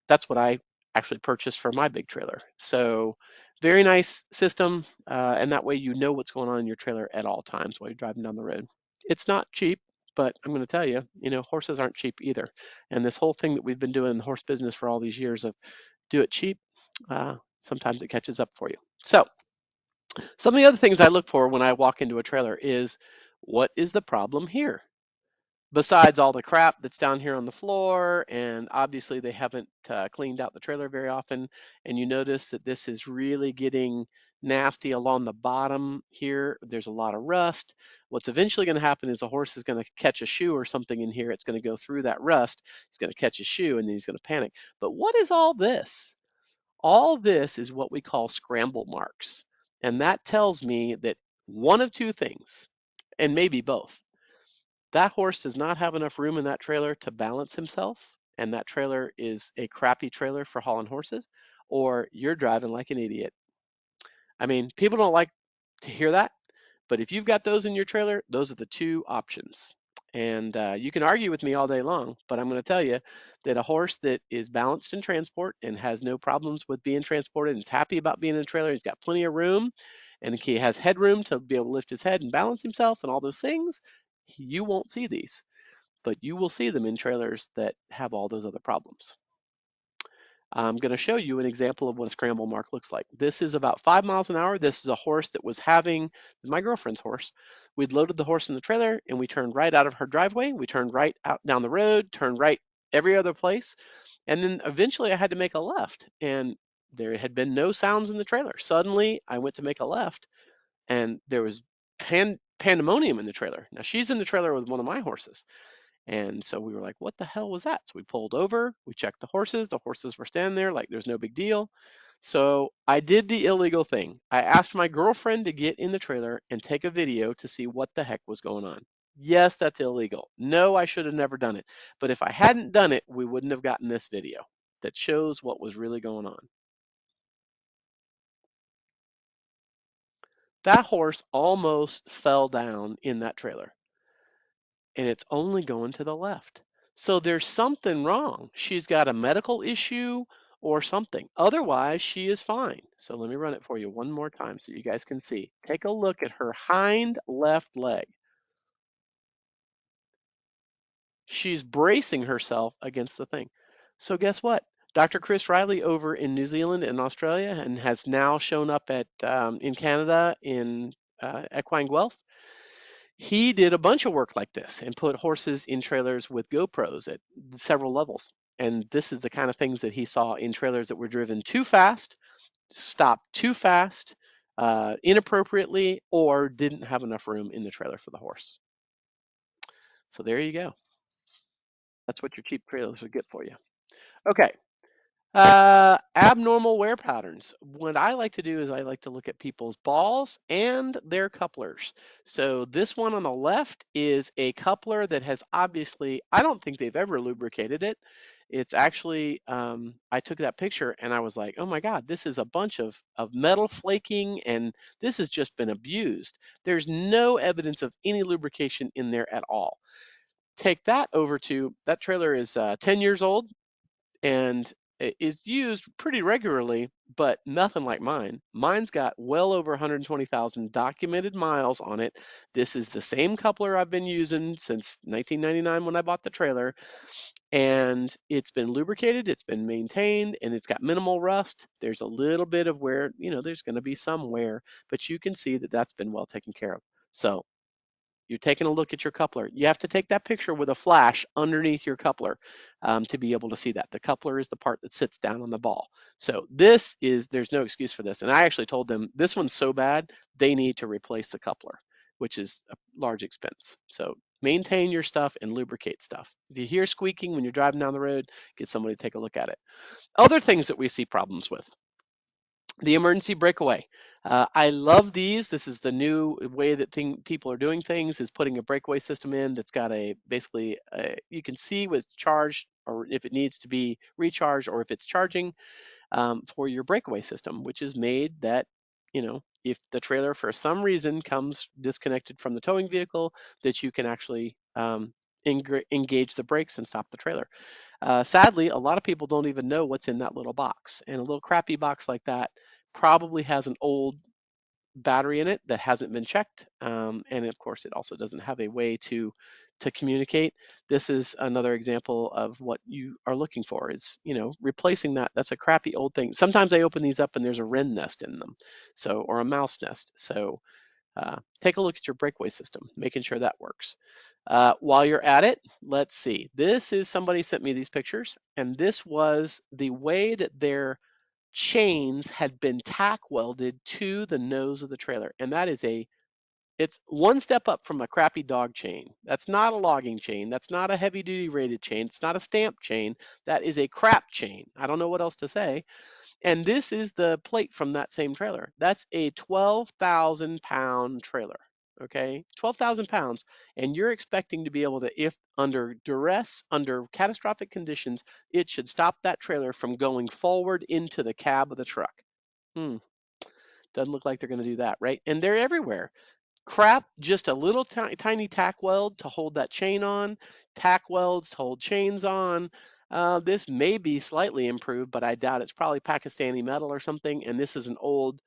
that's what I actually purchased for my big trailer. So very nice system, and that way you know what's going on in your trailer at all times while you're driving down the road. It's not cheap, but I'm going to tell you, horses aren't cheap either. And this whole thing that we've been doing in the horse business for all these years of do it cheap, sometimes it catches up for you. So some of the other things I look for when I walk into a trailer is, what is the problem here? Besides all the crap that's down here on the floor, and obviously they haven't cleaned out the trailer very often, and you notice that this is really getting nasty along the bottom here. There's a lot of rust. What's eventually going to happen is a horse is going to catch a shoe or something in here. It's going to go through that rust. He's going to catch a shoe, and then he's going to panic. But what is all this? All this is what we call scramble marks, and that tells me that one of two things, and maybe both. That horse does not have enough room in that trailer to balance himself, and that trailer is a crappy trailer for hauling horses, or you're driving like an idiot. I mean, people don't like to hear that, but if you've got those in your trailer, those are the two options. And you can argue with me all day long, but I'm going to tell you that a horse that is balanced in transport and has no problems with being transported and is happy about being in a trailer, he's got plenty of room, and he has headroom to be able to lift his head and balance himself and all those things, you won't see these, but you will see them in trailers that have all those other problems. I'm going to show you an example of what a scramble mark looks like. This is about 5 miles an hour. This is a horse that was having my girlfriend's horse. We'd loaded the horse in the trailer, and we turned right out of her driveway. We turned right out down the road, turned right every other place. And then eventually I had to make a left, and there had been no sounds in the trailer. Suddenly I went to make a left, and there was pandemonium in the trailer. Now she's in the trailer with one of my horses. And so we were like, what the hell was that? So we pulled over, we checked the horses. The horses were standing there like there's no big deal. So I did the illegal thing. I asked my girlfriend to get in the trailer and take a video to see what the heck was going on. Yes, that's illegal. No, I should have never done it. But if I hadn't done it, we wouldn't have gotten this video that shows what was really going on. That horse almost fell down in that trailer, and it's only going to the left. So there's something wrong. She's got a medical issue or something. Otherwise, she is fine. So let me run it for you one more time so you guys can see. Take a look at her hind left leg. She's bracing herself against the thing. So guess what? Dr. Chris Riley over in New Zealand and Australia, and has now shown up at in Canada in equine Guelph. He did a bunch of work like this and put horses in trailers with GoPros at several levels. And this is the kind of things that he saw in trailers that were driven too fast, stopped too fast, inappropriately, or didn't have enough room in the trailer for the horse. So there you go. That's what your cheap trailers will get for you. Okay. Abnormal wear patterns. What I like to do is I like to look at people's balls and their couplers. So this one on the left is a coupler that has obviously, I don't think they've ever lubricated it. It's actually, I took that picture and I was like, oh my God, this is a bunch of metal flaking, and this has just been abused. There's no evidence of any lubrication in there at all. Take that over to, that trailer is 10 years old and it is used pretty regularly, but nothing like mine. Mine's got well over 120,000 documented miles on it. This is the same coupler I've been using since 1999 when I bought the trailer, and it's been lubricated, it's been maintained, and it's got minimal rust. There's a little bit of wear, there's going to be some wear, but you can see that that's been well taken care of. So you're taking a look at your coupler. You have to take that picture with a flash underneath your coupler to be able to see that. The coupler is the part that sits down on the ball. So there's no excuse for this. And I actually told them this one's so bad, they need to replace the coupler, which is a large expense. So Maintain your stuff and lubricate stuff. If you hear squeaking when you're driving down the road, get somebody to take a look at it. Other things that we see problems with: the emergency breakaway. I love these. This is the new way that people are doing things, is putting a breakaway system in that's got you can see with charged, or if it needs to be recharged, or if it's charging, for your breakaway system, which is made that, if the trailer for some reason comes disconnected from the towing vehicle, that you can actually engage the brakes and stop the trailer. Sadly, a lot of people don't even know what's in that little box, and a little crappy box like that probably has an old battery in it that hasn't been checked, and of course it also doesn't have a way to communicate. This is another example of what you are looking for, is replacing that. That's a crappy old thing. Sometimes I open these up and there's a wren nest in them, or a mouse nest. So take a look at your breakaway system, making sure that works. While you're at it, let's see. This is, somebody sent me these pictures, and this was the way that their chains had been tack welded to the nose of the trailer. And it's one step up from a crappy dog chain. That's not a logging chain. That's not a heavy duty rated chain. It's not a stamp chain. That is a crap chain. I don't know what else to say. And this is the plate from that same trailer. That's a 12,000 pound trailer. Okay, 12,000 pounds. And you're expecting to be able to, if under duress, under catastrophic conditions, it should stop that trailer from going forward into the cab of the truck. Doesn't look like they're going to do that, right? And they're everywhere. Crap, just a little tiny tack weld to hold that chain on, tack welds to hold chains on. This may be slightly improved, but I doubt. It's probably Pakistani metal or something, and this is an old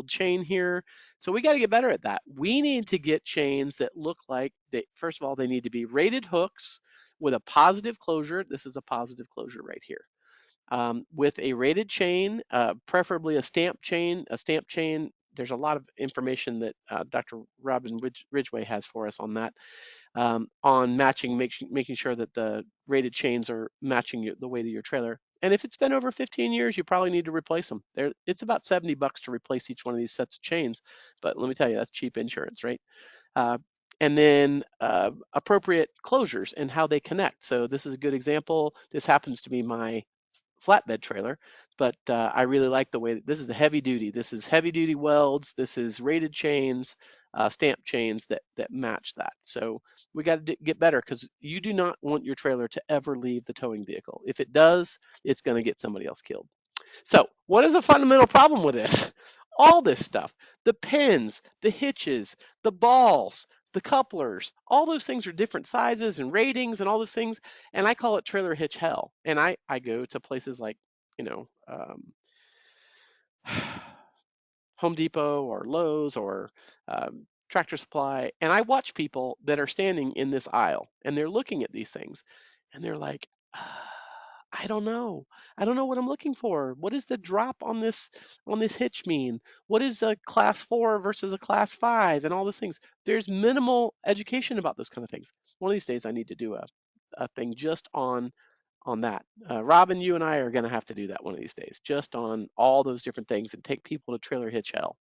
chain here. So we got to get better at that. We need to get chains that look like first of all, they need to be rated hooks with a positive closure. This is a positive closure right here. With a rated chain, preferably a stamp chain. A stamp chain, there's a lot of information that Dr. Robin Ridgway has for us on that, on making sure that the rated chains are matching the weight of your trailer. And if it's been over 15 years, you probably need to replace them. It's about $70 to replace each one of these sets of chains, but let me tell you, that's cheap insurance, right? And then appropriate closures and how they connect. So this is a good example. This happens to be my flatbed trailer, but I really like the way that this is the heavy duty. This is heavy duty welds. This is rated chains, stamp chains that match that. So we got to get better, because you do not want your trailer to ever leave the towing vehicle. If it does, it's going to get somebody else killed. So what is a fundamental problem with this? All this stuff, the pins, the hitches, the balls, the couplers, all those things are different sizes and ratings and all those things. And I call it trailer hitch hell. And I go to places like, you know, Home Depot or Lowe's or Tractor Supply, and I watch people that are standing in this aisle and they're looking at these things and they're like, I don't know. I don't know what I'm looking for. What does the drop on this hitch mean? What is a class 4 versus a class 5 and all those things? There's minimal education about those kind of things. One of these days I need to do a thing just on that. Robin, you and I are going to have to do that one of these days, just on all those different things, and take people to trailer hitch hell.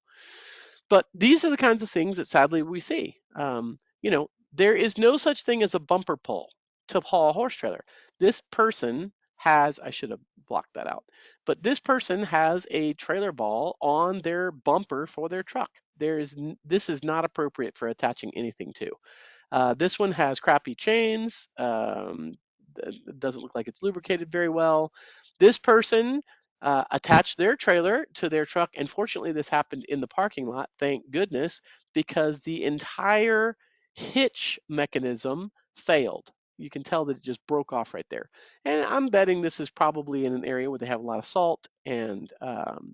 But these are the kinds of things that sadly we see. There is no such thing as a bumper pull to haul a horse trailer. This person has, I should have blocked that out, but this person has a trailer ball on their bumper for their truck. This is not appropriate for attaching anything to. This one has crappy chains. It doesn't look like it's lubricated very well. This person attached their trailer to their truck, and fortunately this happened in the parking lot, thank goodness, because the entire hitch mechanism failed. You can tell that it just broke off right there. And I'm betting this is probably in an area where they have a lot of salt, and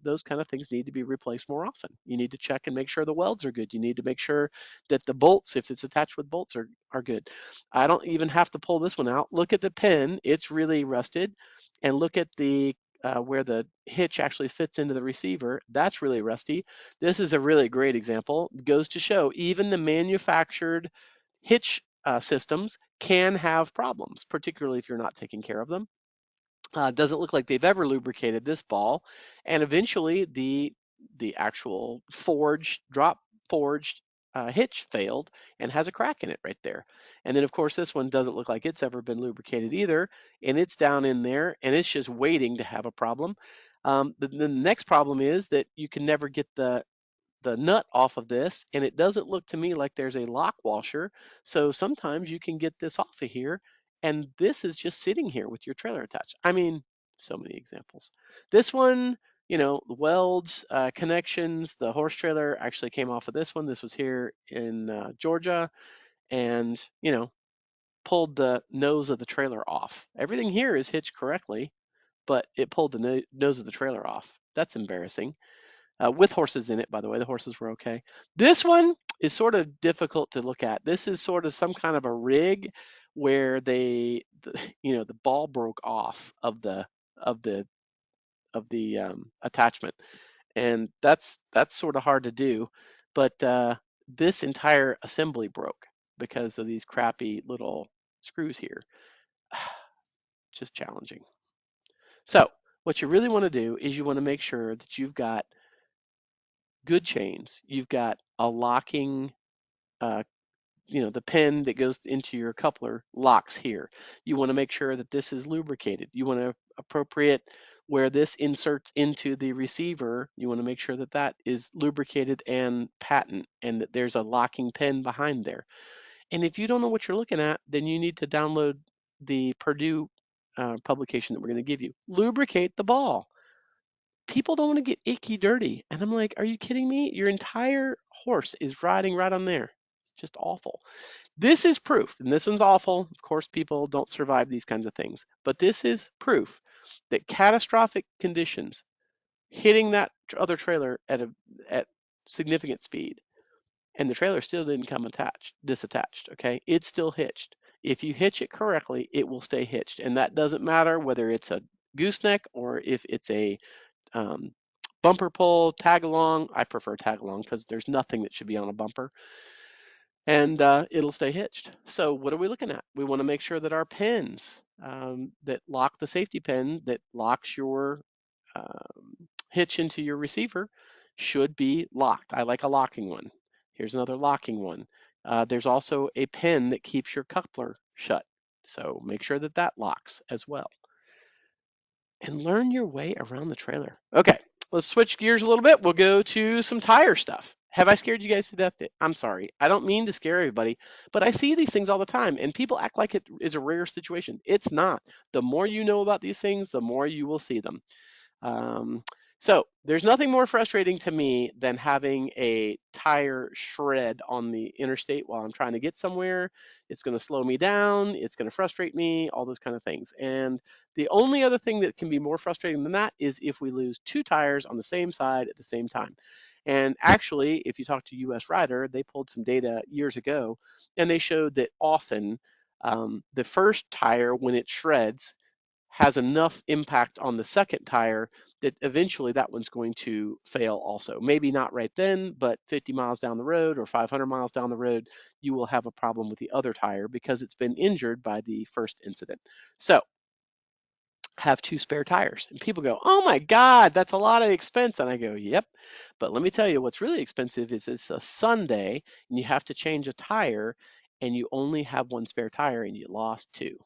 those kind of things need to be replaced more often. You need to check and make sure the welds are good. You need to make sure that the bolts, if it's attached with bolts, are good. I don't even have to pull this one out. Look at the pin, it's really rusted. And look at the where the hitch actually fits into the receiver, that's really rusty. This is a really great example. It goes to show even the manufactured hitch systems can have problems, particularly if you're not taking care of them. Doesn't look like they've ever lubricated this ball, and eventually the actual forged hitch failed and has a crack in it right there. And then of course this one doesn't look like it's ever been lubricated either, and it's down in there and it's just waiting to have a problem. The next problem is that you can never get the nut off of this, and it doesn't look to me like there's a lock washer. So sometimes you can get this off of here, and this is just sitting here with your trailer attached. I mean, so many examples. This one, the welds, connections, the horse trailer actually came off of this one. This was here in Georgia, and, pulled the nose of the trailer off. Everything here is hitched correctly, but it pulled the nose of the trailer off. That's embarrassing. With horses in it, by the way. The horses were okay. This one is sort of difficult to look at. This is sort of some kind of a rig where the ball broke off of the attachment, and that's sort of hard to do. But this entire assembly broke because of these crappy little screws here. Just challenging. So what you really want to do is you want to make sure that you've got good chains. You've got a locking, uh, the pin that goes into your coupler locks here. You want to make sure that this is lubricated. You want to appropriate where this inserts into the receiver. You want to make sure that that is lubricated and patent, and that there's a locking pin behind there. And if you don't know what you're looking at, then you need to download the Purdue publication that we're going to give you. Lubricate the ball. People don't want to get icky dirty. And I'm like, are you kidding me? Your entire horse is riding right on there. It's just awful. This is proof, and this one's awful. Of course, people don't survive these kinds of things, but this is proof that catastrophic conditions, hitting that other trailer at significant speed, and the trailer still didn't come disattached, okay? It's still hitched. If you hitch it correctly, it will stay hitched, and that doesn't matter whether it's a gooseneck or if it's a um, bumper pull, tag along. I prefer tag along because there's nothing that should be on a bumper, and it'll stay hitched. So what are we looking at? We want to make sure that our pins that lock the safety pin that locks your hitch into your receiver should be locked. I like a locking one. Here's another locking one. There's also a pin that keeps your coupler shut. So make sure that that locks as well. And learn your way around the trailer. Okay, let's switch gears a little bit. We'll go to some tire stuff. Have I scared you guys to death? I'm sorry. I don't mean to scare everybody, but I see these things all the time, and people act like it is a rare situation. It's not. The more you know about these things, the more you will see them. Um, so there's nothing more frustrating to me than having a tire shred on the interstate while I'm trying to get somewhere. It's going to slow me down. It's going to frustrate me, all those kind of things. And the only other thing that can be more frustrating than that is if we lose two tires on the same side at the same time. And actually, if you talk to US Rider, they pulled some data years ago, and they showed that often the first tire, when it shreds, has enough impact on the second tire that eventually that one's going to fail also. Maybe not right then, but 50 miles down the road or 500 miles down the road, you will have a problem with the other tire because it's been injured by the first incident. So have two spare tires. And people go, oh my God, that's a lot of expense. And I go, yep. But let me tell you, what's really expensive is it's a Sunday and you have to change a tire and you only have one spare tire and you lost two.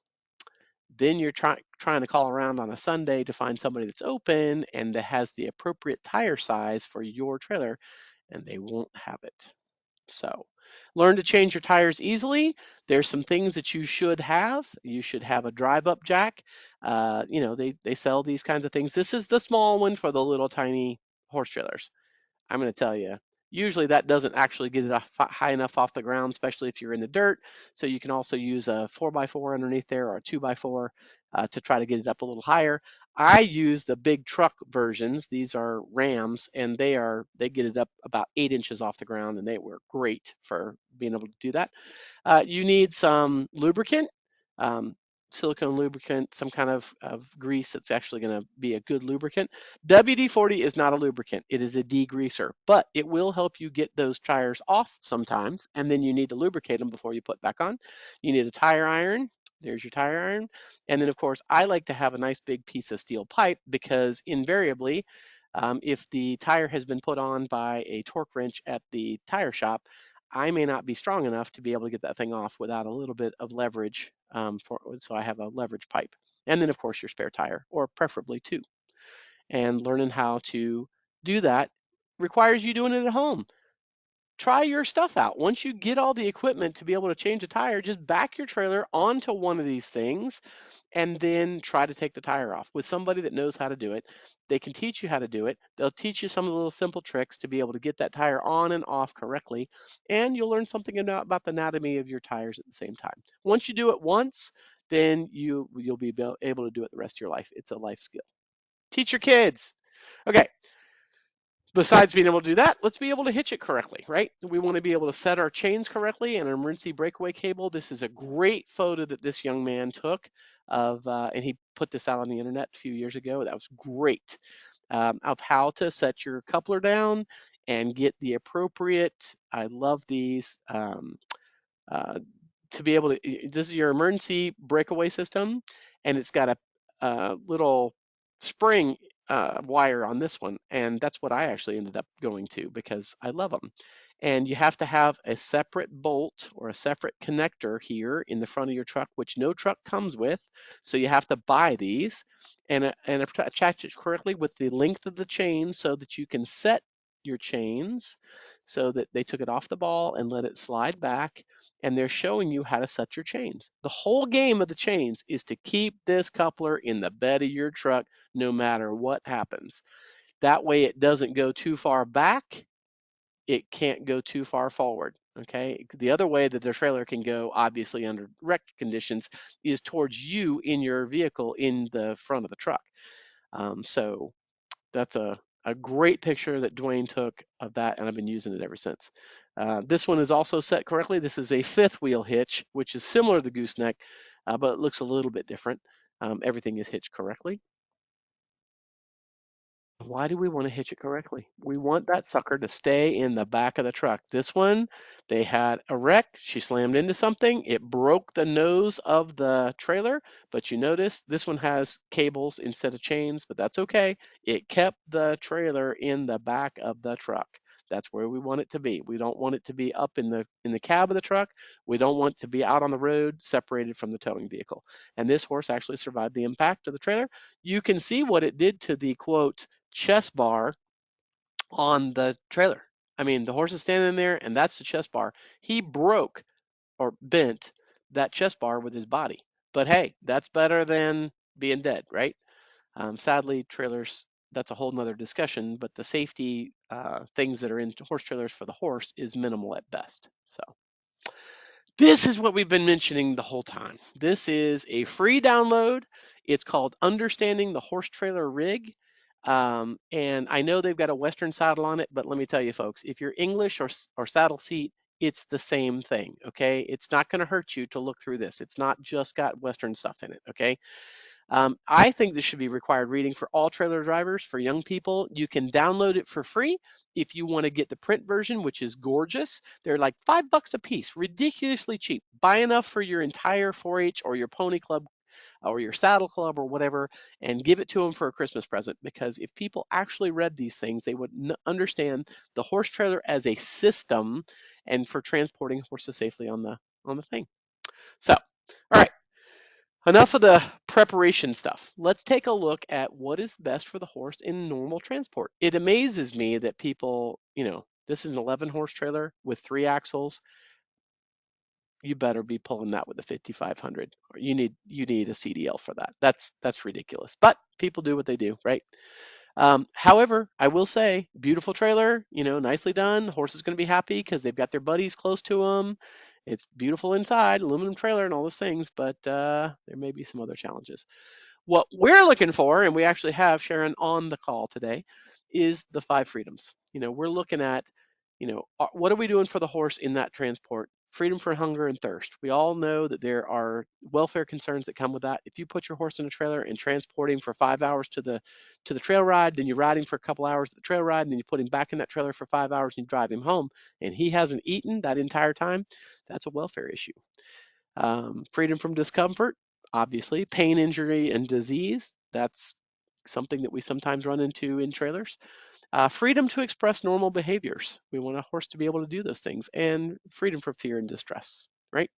Then you're trying to call around on a Sunday to find somebody that's open and that has the appropriate tire size for your trailer, and they won't have it. So learn to change your tires easily. There's some things that you should have. You should have a drive-up jack. They sell these kinds of things. This is the small one for the little tiny horse trailers. I'm going to tell you, usually that doesn't actually get it high enough off the ground, especially if you're in the dirt. So you can also use a 4x4 underneath there or a 2x4 to try to get it up a little higher. I use the big truck versions. These are Rams, and they get it up about 8 inches off the ground, and they were great for being able to do that. You need some lubricant. Um, Silicone lubricant, some kind of grease that's actually going to be a good lubricant. WD-40 is not a lubricant. It is a degreaser, but it will help you get those tires off sometimes, and then you need to lubricate them before you put back on. You need a tire iron. There's your tire iron. And then, of course, I like to have a nice big piece of steel pipe because invariably, if the tire has been put on by a torque wrench at the tire shop, I may not be strong enough to be able to get that thing off without a little bit of leverage, so I have a leverage pipe. And then, of course, your spare tire, or preferably two. And learning how to do that requires you doing it at home. Try your stuff out. Once you get all the equipment to be able to change a tire, just back your trailer onto one of these things and then try to take the tire off with somebody that knows how to do it. They can teach you how to do it. They'll teach you some of the little simple tricks to be able to get that tire on and off correctly, and you'll learn something about the anatomy of your tires at the same time. Once you do it once, then you'll be able to do it the rest of your life. It's a life skill. Teach your kids. Okay, besides being able to do that, let's be able to hitch it correctly, right? We want to be able to set our chains correctly and an emergency breakaway cable. This is a great photo that this young man took and he put this out on the internet a few years ago. That was great, of how to set your coupler down and get the appropriate, I love these, uh, to be able to, this is your emergency breakaway system, and it's got a little spring wire on this one, and that's what I actually ended up going to because I love them. And you have to have a separate bolt or a separate connector here in the front of your truck, which no truck comes with, so you have to buy these and attach it correctly with the length of the chain so that you can set your chains so that they took it off the ball and let it slide back, and they're showing you how to set your chains. The whole game of the chains is to keep this coupler in the bed of your truck no matter what happens. That way it doesn't go too far back, it can't go too far forward. Okay. The other way that the trailer can go, obviously under wreck conditions, is towards you in your vehicle in the front of the truck. So that's a great picture that Dwayne took of that, and I've been using it ever since. This one is also set correctly. This is a fifth wheel hitch, which is similar to the gooseneck, but it looks a little bit different. Everything is hitched correctly. Why do we want to hitch it correctly? We want that sucker to stay in the back of the truck. This one, they had a wreck. She slammed into something. It broke the nose of the trailer, but you notice this one has cables instead of chains, but that's okay. It kept the trailer in the back of the truck. That's where we want it to be. We don't want it to be up in the cab of the truck. We don't want it to be out on the road separated from the towing vehicle. And this horse actually survived the impact of the trailer. You can see what it did to the quote chest bar on the trailer. I mean, the horse is standing there, and that's the chest bar. He broke or bent that chest bar with his body. But hey, that's better than being dead, right? Sadly, trailers, that's a whole nother discussion, but the safety things that are in horse trailers for the horse is minimal at best. So this is what we've been mentioning the whole time. This is a free download. It's called Understanding the Horse Trailer Rig. And I know they've got a Western saddle on it, but let me tell you, folks, if you're English or saddle seat, it's the same thing, okay? It's not going to hurt you to look through this. It's not just got Western stuff in it, okay? I think this should be required reading for all trailer drivers, for young people. You can download it for free if you want to get the print version, which is gorgeous. They're like $5 a piece, ridiculously cheap. Buy enough for your entire 4-H or your pony club or your saddle club or whatever, and give it to them for a Christmas present, because if people actually read these things, they would understand the horse trailer as a system and for transporting horses safely on the thing. So, all right. Enough of the preparation stuff. Let's take a look at what is best for the horse in normal transport. It amazes me that people, this is an 11 horse trailer with 3 axles. You better be pulling that with a 5500. Or you need a CDL for that. That's ridiculous. But people do what they do, right? However, I will say, beautiful trailer, nicely done. Horse is going to be happy because they've got their buddies close to them. It's beautiful inside, aluminum trailer and all those things, but there may be some other challenges. What we're looking for, and we actually have Sharon on the call today, is the 5 freedoms. We're looking at, what are we doing for the horse in that transport? Freedom from hunger and thirst. We all know that there are welfare concerns that come with that. If you put your horse in a trailer and transport him for 5 hours to the trail ride, then you're riding for a couple hours at the trail ride, and then you put him back in that trailer for 5 hours and you drive him home, and he hasn't eaten that entire time, that's a welfare issue. Freedom from discomfort, obviously. Pain, injury, and disease, that's something that we sometimes run into in trailers. Freedom to express normal behaviors. We want a horse to be able to do those things, and freedom from fear and distress, right?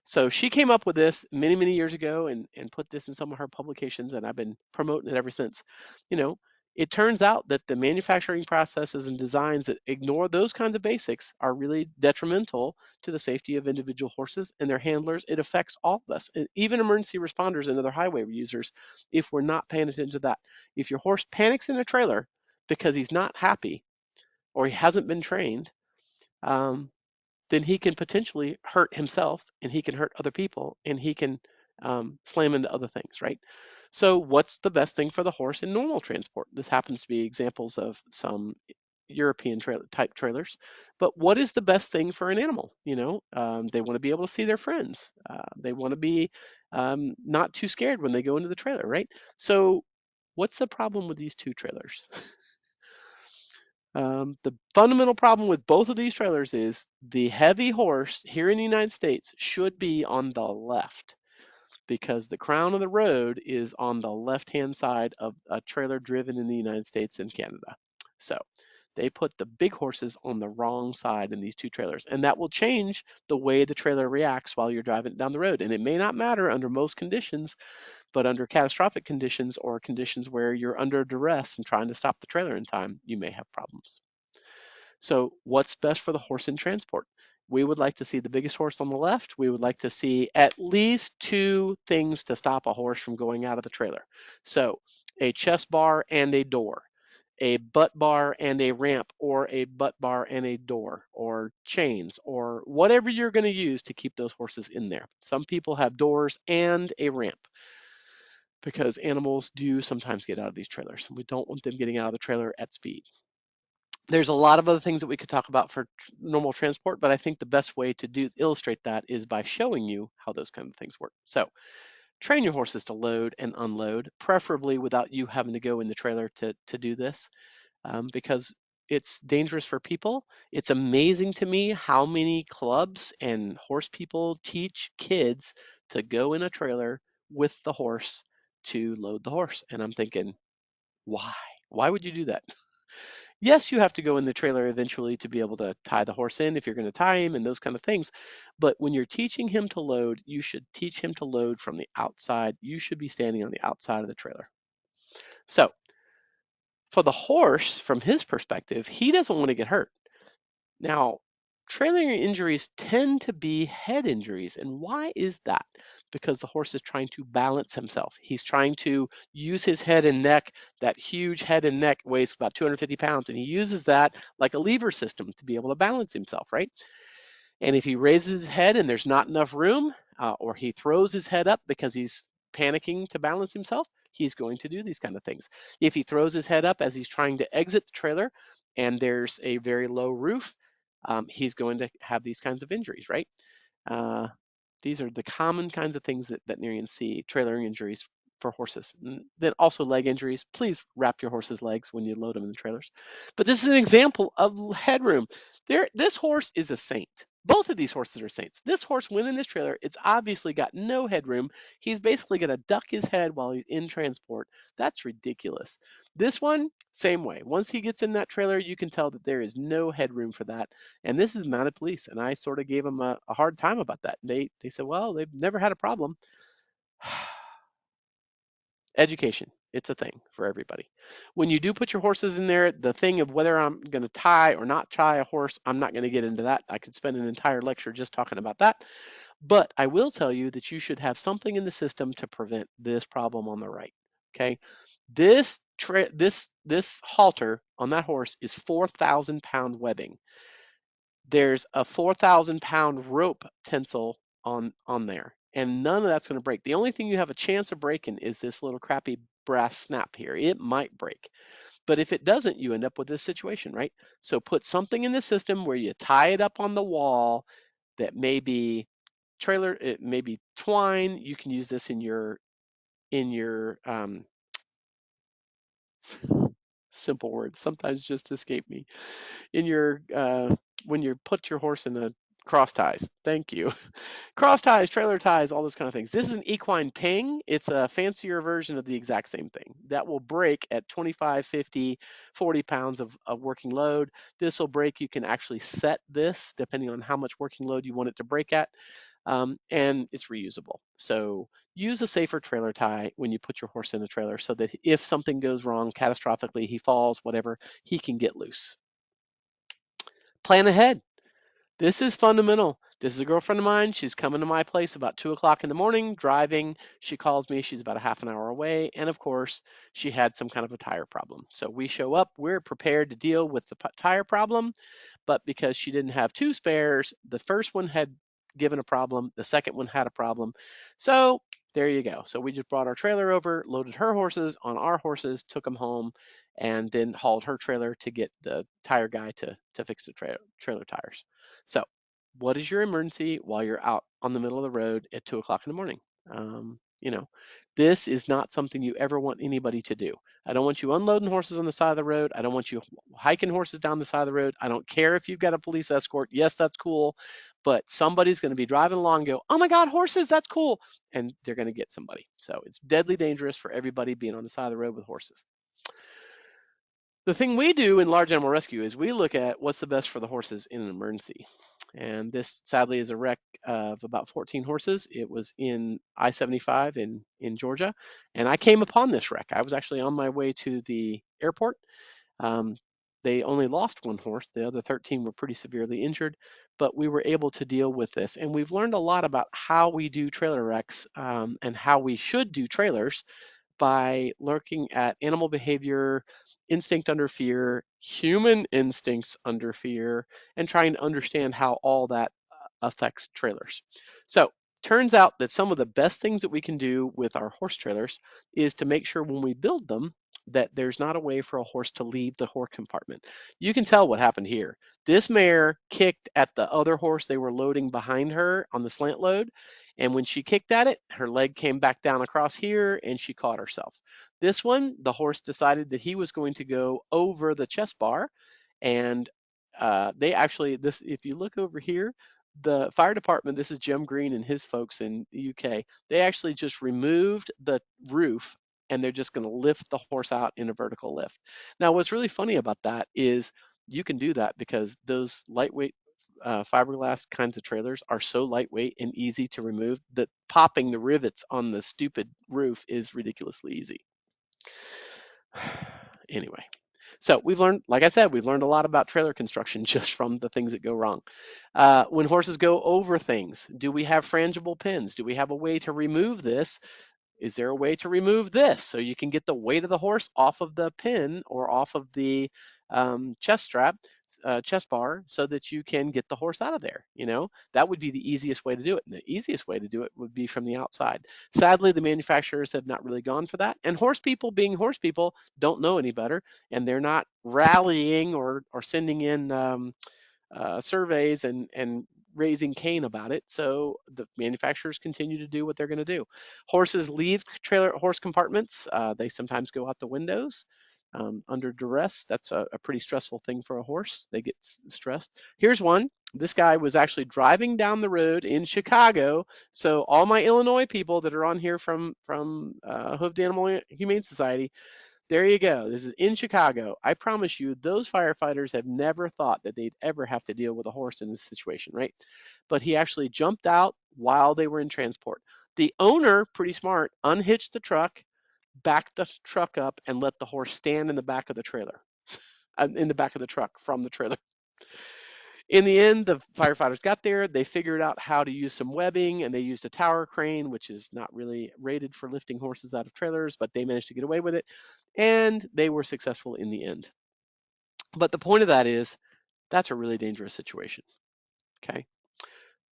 So she came up with this many, many years ago and put this in some of her publications, and I've been promoting it ever since. You know, it turns out that the manufacturing processes and designs that ignore those kinds of basics are really detrimental to the safety of individual horses and their handlers. It affects all of us, and even emergency responders and other highway users, if we're not paying attention to that. If your horse panics in a trailer because he's not happy or he hasn't been trained, um, then he can potentially hurt himself and he can hurt other people and he can slam into other things, right? So, what's the best thing for the horse in normal transport? This happens to be examples of some European type trailers, but what is the best thing for an animal? They want to be able to see their friends. They want to be not too scared when they go into the trailer, right? So, what's the problem with these two trailers? The fundamental problem with both of these trailers is the heavy horse here in the United States should be on the left because the crown of the road is on the left-hand side of a trailer driven in the United States and Canada. So they put the big horses on the wrong side in these two trailers, and that will change the way the trailer reacts while you're driving down the road. And it may not matter under most conditions, but under catastrophic conditions or conditions where you're under duress and trying to stop the trailer in time, you may have problems. So what's best for the horse in transport? We would like to see the biggest horse on the left. We would like to see at least two things to stop a horse from going out of the trailer. So a chest bar and a door, a butt bar and a ramp, or a butt bar and a door, or chains, or whatever you're going to use to keep those horses in there. Some people have doors and a ramp because animals do sometimes get out of these trailers. We don't want them getting out of the trailer at speed. There's a lot of other things that we could talk about for normal transport, but I think the best way to illustrate that is by showing you how those kind of things work. So train your horses to load and unload, preferably without you having to go in the trailer to do this, because it's dangerous for people. It's amazing to me how many clubs and horse people teach kids to go in a trailer with the horse to load the horse. And I'm thinking, why? Why would you do that? Yes, you have to go in the trailer eventually to be able to tie the horse in if you're going to tie him and those kind of things. But when you're teaching him to load, you should teach him to load from the outside. You should be standing on the outside of the trailer. So for the horse, from his perspective, he doesn't want to get hurt. Now, trailer injuries tend to be head injuries. And why is that? Because the horse is trying to balance himself. He's trying to use his head and neck. That huge head and neck weighs about 250 pounds, and he uses that like a lever system to be able to balance himself, right? And if he raises his head and there's not enough room, or he throws his head up because he's panicking to balance himself, he's going to do these kind of things. If he throws his head up as he's trying to exit the trailer and there's a very low roof, he's going to have these kinds of injuries, right? Uh, these are the common kinds of things that veterinarians see, trailer injuries for horses. And then also leg injuries. Please wrap your horse's legs when you load them in the trailers. But this is an example of headroom. This horse is a saint. Both of these horses are saints. This horse went in this trailer. It's obviously got no headroom. He's basically going to duck his head while he's in transport. That's ridiculous. This one, same way. Once he gets in that trailer, you can tell that there is no headroom for that. And this is mounted police. And I sort of gave them a hard time about that. They said, well, they've never had a problem. Education, it's a thing for everybody. When you do put your horses in there, the thing of whether I'm going to tie or not tie a horse, I'm not going to get into that. I could spend an entire lecture just talking about that. But I will tell you that you should have something in the system to prevent this problem on the right. Okay, this halter on that horse is 4,000-pound webbing. There's a 4,000-pound rope tensile on there, and none of that's going to break. The only thing you have a chance of breaking is this little crappy brass snap here. It might break, but if it doesn't, you end up with this situation, right? So put something in the system where you tie it up on the wall that may be trailer, it may be twine. You can use this in your simple words sometimes just escape me, in your when you put your horse in a Cross ties. Thank you. Cross ties, trailer ties, all those kind of things. This is an equine ping. It's a fancier version of the exact same thing. That will break at 25, 50, 40 pounds of working load. This will break. You can actually set this depending on how much working load you want it to break at. And it's reusable. So use a safer trailer tie when you put your horse in a trailer so that if something goes wrong catastrophically, he falls, whatever, he can get loose. Plan ahead. This is fundamental. This is a girlfriend of mine. She's coming to my place about 2 o'clock in the morning, driving. She calls me. She's about a half an hour away. And of course, she had some kind of a tire problem. So we show up. We're prepared to deal with the tire problem. But because she didn't have two spares, the first one had given a problem. The second one had a problem. So there you go. So we just brought our trailer over, loaded her horses on our horses, took them home, and then hauled her trailer to get the tire guy to fix the trailer tires. So what is your emergency while you're out on the middle of the road at 2 o'clock in the morning? You know, this is not something you ever want anybody to do. I don't want you unloading horses on the side of the road. I don't want you hiking horses down the side of the road. I don't care if you've got a police escort. Yes, that's cool. But somebody's going to be driving along and go, oh my God, horses, that's cool. And they're going to get somebody. So it's deadly dangerous for everybody being on the side of the road with horses. The thing we do in large animal rescue is we look at what's the best for the horses in an emergency. And this sadly is a wreck of about 14 horses. It was in I-75 in Georgia. And I came upon this wreck. I was actually on my way to the airport. Um, they only lost one horse. The other 13 were pretty severely injured, but we were able to deal with this. And we've learned a lot about how we do trailer wrecks and how we should do trailers by looking at animal behavior, instinct under fear, human instincts under fear, and trying to understand how all that affects trailers. So turns out that some of the best things that we can do with our horse trailers is to make sure when we build them that there's not a way for a horse to leave the horse compartment. You can tell what happened here. This mare kicked at the other horse they were loading behind her on the slant load. And when she kicked at it, her leg came back down across here and she caught herself. This one, the horse decided that he was going to go over the chest bar. And they actually, this, if you look over here, the fire department, this is Jim Green and his folks in the UK, they actually just removed the roof and they're just going to lift the horse out in a vertical lift. Now, what's really funny about that is you can do that because those lightweight fiberglass kinds of trailers are so lightweight and easy to remove that popping the rivets on the stupid roof is ridiculously easy. Anyway, so we've learned, like I said, we've learned a lot about trailer construction just from the things that go wrong. When horses go over things, do we have frangible pins? Do we have a way to remove this? Is there a way to remove this so you can get the weight of the horse off of the pin or off of the chest strap, chest bar, so that you can get the horse out of there? You know, that would be the easiest way to do it. And the easiest way to do it would be from the outside. Sadly, the manufacturers have not really gone for that. And horse people, being horse people, don't know any better, and they're not rallying or sending in surveys and raising Cain about it. So the manufacturers continue to do what they're going to do. Horses leave trailer horse compartments. They sometimes go out the windows under duress. That's a pretty stressful thing for a horse. They get stressed. Here's one. This guy was actually driving down the road in Chicago. So all my Illinois people that are on here from Hooved Animal Humane Society, there you go. This is in Chicago. I promise you, those firefighters have never thought that they'd ever have to deal with a horse in this situation, right? But he actually jumped out while they were in transport. The owner, pretty smart, unhitched the truck, backed the truck up, and let the horse stand in the back of the trailer, in the back of the truck from the trailer. In the end, the firefighters got there. They figured out how to use some webbing, and they used a tower crane, which is not really rated for lifting horses out of trailers, but they managed to get away with it, and they were successful in the end. But the point of that is, that's a really dangerous situation, okay?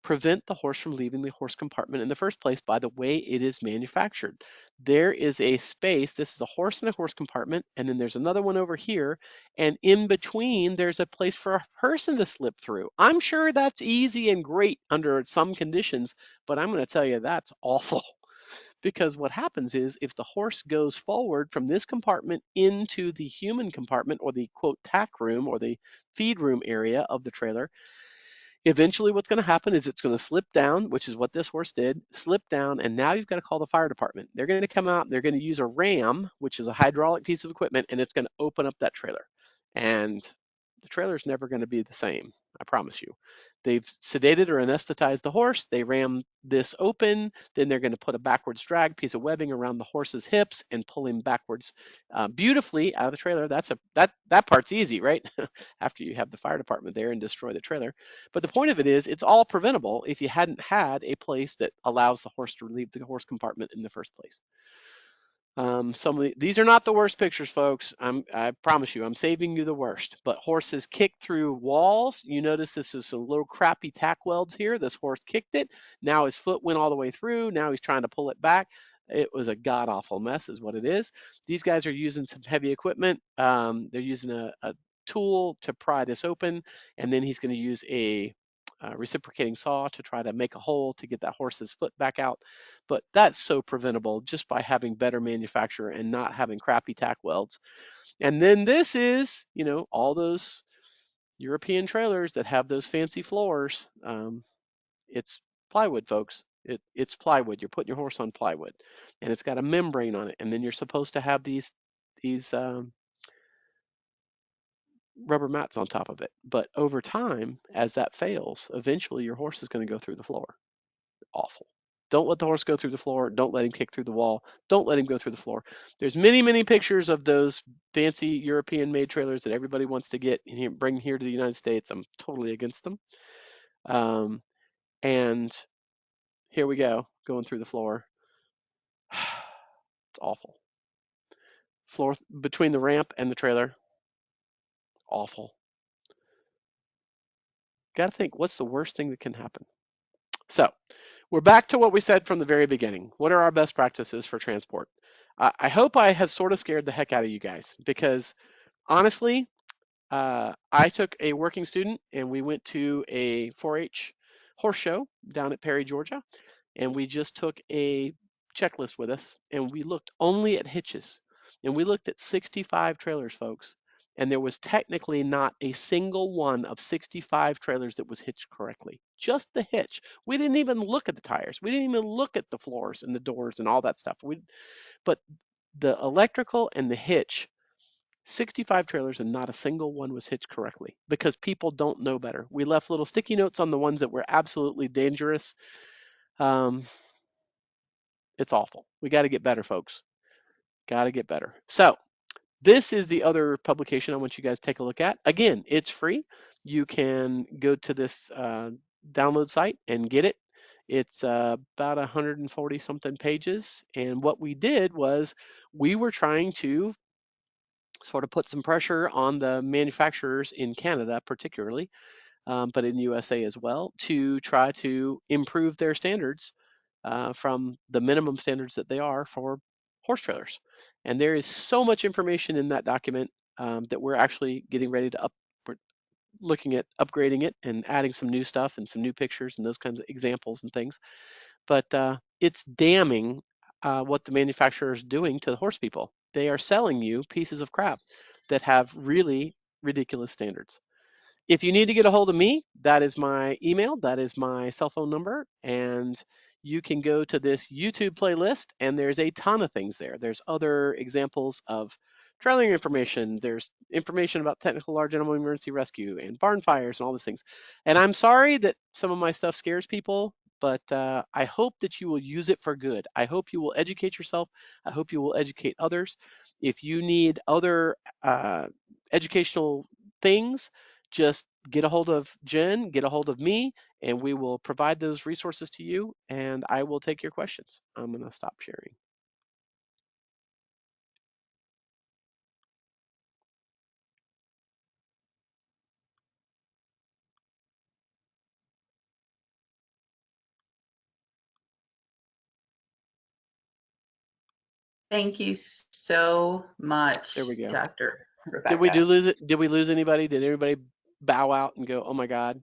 Prevent the horse from leaving the horse compartment in the first place by the way it is manufactured. There is a space, this is a horse in a horse compartment, and then there's another one over here, and in between there's a place for a person to slip through. I'm sure that's easy and great under some conditions, but I'm going to tell you that's awful. Because what happens is if the horse goes forward from this compartment into the human compartment or the quote tack room or the feed room area of the trailer, Eventually, what's going to happen is it's going to slip down, which is what this horse did, slip down, and now you've got to call the fire department. They're going to come out, they're going to use a ram, which is a hydraulic piece of equipment, and it's going to open up that trailer. And the trailer is never going to be the same, I promise you. They've sedated or anesthetized the horse. They ram this open. Then they're going to put a backwards drag piece of webbing around the horse's hips and pull him backwards beautifully out of the trailer. That part's easy, right? After you have the fire department there and destroy the trailer. But the point of it is, it's all preventable if you hadn't had a place that allows the horse to leave the horse compartment in the first place. These are not the worst pictures, folks. I promise you, I'm saving you the worst. But horses kick through walls. You notice this is some little crappy tack welds here. This horse kicked it. Now his foot went all the way through. Now he's trying to pull it back. It was a god awful mess, is what it is. These guys are using some heavy equipment. They're using a tool to pry this open, and then he's going to use a reciprocating saw to try to make a hole to get that horse's foot back out. But that's so preventable just by having better manufacture and not having crappy tack welds. And then this is, all those European trailers that have those fancy floors. It's plywood, folks. It's plywood. You're putting your horse on plywood, and it's got a membrane on it. And then you're supposed to have these rubber mats on top of it. But over time, as that fails, eventually your horse is going to go through the floor. Awful. Don't let the horse go through the floor. Don't let him kick through the wall. Don't let him go through the floor. There's many, many pictures of those fancy European-made trailers that everybody wants to get and bring here to the United States. I'm totally against them. And here we go, going through the floor. It's awful. Floor between the ramp and the trailer. Awful. Got to think, what's the worst thing that can happen? So we're back to what we said from the very beginning. What are our best practices for transport? I hope I have sort of scared the heck out of you guys, because honestly, I took a working student and we went to a 4-H horse show down at Perry, Georgia, and we just took a checklist with us and we looked only at hitches, and we looked at 65 trailers, folks, and there was technically not a single one of 65 trailers that was hitched correctly. Just the hitch. We didn't even look at the tires. We didn't even look at the floors and the doors and all that stuff. But the electrical and the hitch, 65 trailers and not a single one was hitched correctly because people don't know better. We left little sticky notes on the ones that were absolutely dangerous. It's awful. We got to get better, folks. Got to get better. So this is the other publication I want you guys to take a look at. Again, it's free. You can go to this download site and get it. It's about 140 something pages. And what we did was we were trying to sort of put some pressure on the manufacturers in Canada, particularly, but in USA as well, to try to improve their standards from the minimum standards that they are for horse trailers. And there is so much information in that document that we're actually getting ready to we're looking at upgrading it and adding some new stuff and some new pictures and those kinds of examples and things. But it's damning what the manufacturer is doing to the horse people. They are selling you pieces of crap that have really ridiculous standards. If you need to get a hold of me, that is my email, that is my cell phone number, and you can go to this YouTube playlist, and there's a ton of things there. There's other examples of trailing information. There's information about technical large animal emergency rescue and barn fires and all those things. And I'm sorry that some of my stuff scares people, but I hope that you will use it for good. I hope you will educate yourself. I hope you will educate others. If you need other educational things, just get a hold of Jen, get a hold of me, and we will provide those resources to you, and I will take your questions. I'm going to stop sharing. Thank you so much, There we go. Dr. Rebecca. Did we lose anybody? Did everybody bow out and go, oh my God?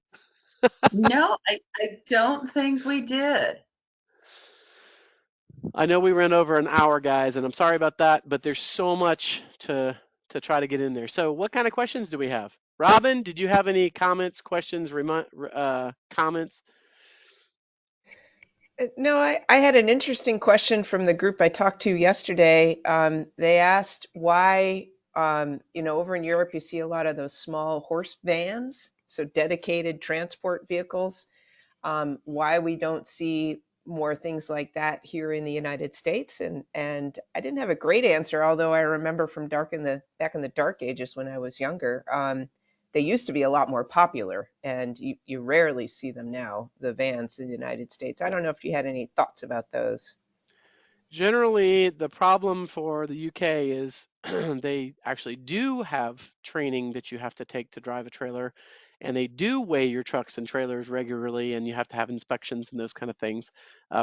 No, I don't think we did. I know we ran over an hour, guys, and I'm sorry about that, but there's so much to try to get in there. So what kind of questions do we have? Robin, did you have any comments, questions, comments? No, I had an interesting question from the group I talked to yesterday. They asked why, over in Europe, you see a lot of those small horse vans, so dedicated transport vehicles. Why we don't see more things like that here in the United States, and I didn't have a great answer, although I remember from back in the dark ages when I was younger. They used to be a lot more popular, and you rarely see them now, the vans in the United States. I don't know if you had any thoughts about those. Generally, the problem for the UK is they actually do have training that you have to take to drive a trailer, and they do weigh your trucks and trailers regularly, and you have to have inspections and those kind of things,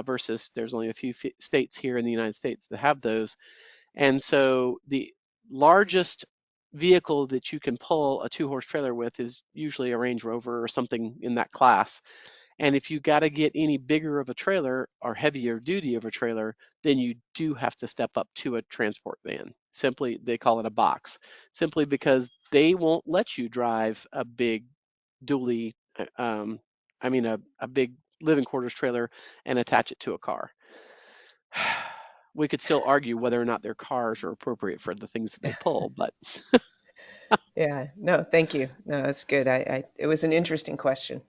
versus there's only a few states here in the United States that have those. And so the largest vehicle that you can pull a two-horse trailer with is usually a Range Rover or something in that class. And if you got to get any bigger of a trailer or heavier duty of a trailer, then you do have to step up to a transport van. Simply, they call it a box, simply because they won't let you drive a big dually, a big living quarters trailer and attach it to a car. We could still argue whether or not their cars are appropriate for the things that they pull, but Yeah, no, thank you. No, that's good. It was an interesting question.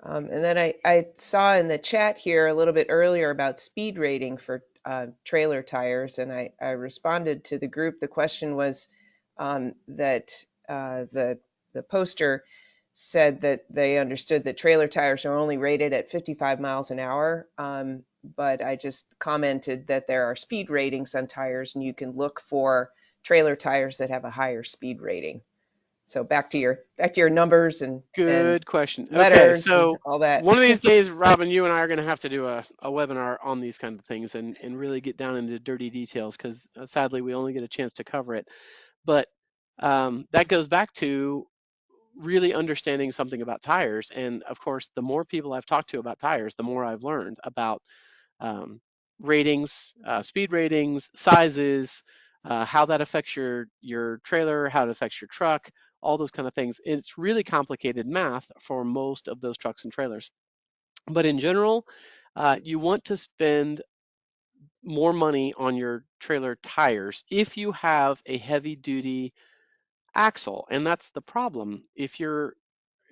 And then I saw in the chat here a little bit earlier about speed rating for trailer tires, and I responded to the group. The question was that the poster said that they understood that trailer tires are only rated at 55 miles an hour, but I just commented that there are speed ratings on tires, and you can look for trailer tires that have a higher speed rating. So back to your numbers and good question. Okay, letters and so all that. one of these days, Robin, you and I are going to have to do a webinar on these kind of things and really get down into dirty details because sadly we only get a chance to cover it. But that goes back to really understanding something about tires. And of course, the more people I've talked to about tires, the more I've learned about um, ratings, speed ratings, sizes, how that affects your trailer, how it affects your truck, all those kind of things. It's really complicated math for most of those trucks and trailers. But in general, you want to spend more money on your trailer tires if you have a heavy duty axle. And that's the problem. If you're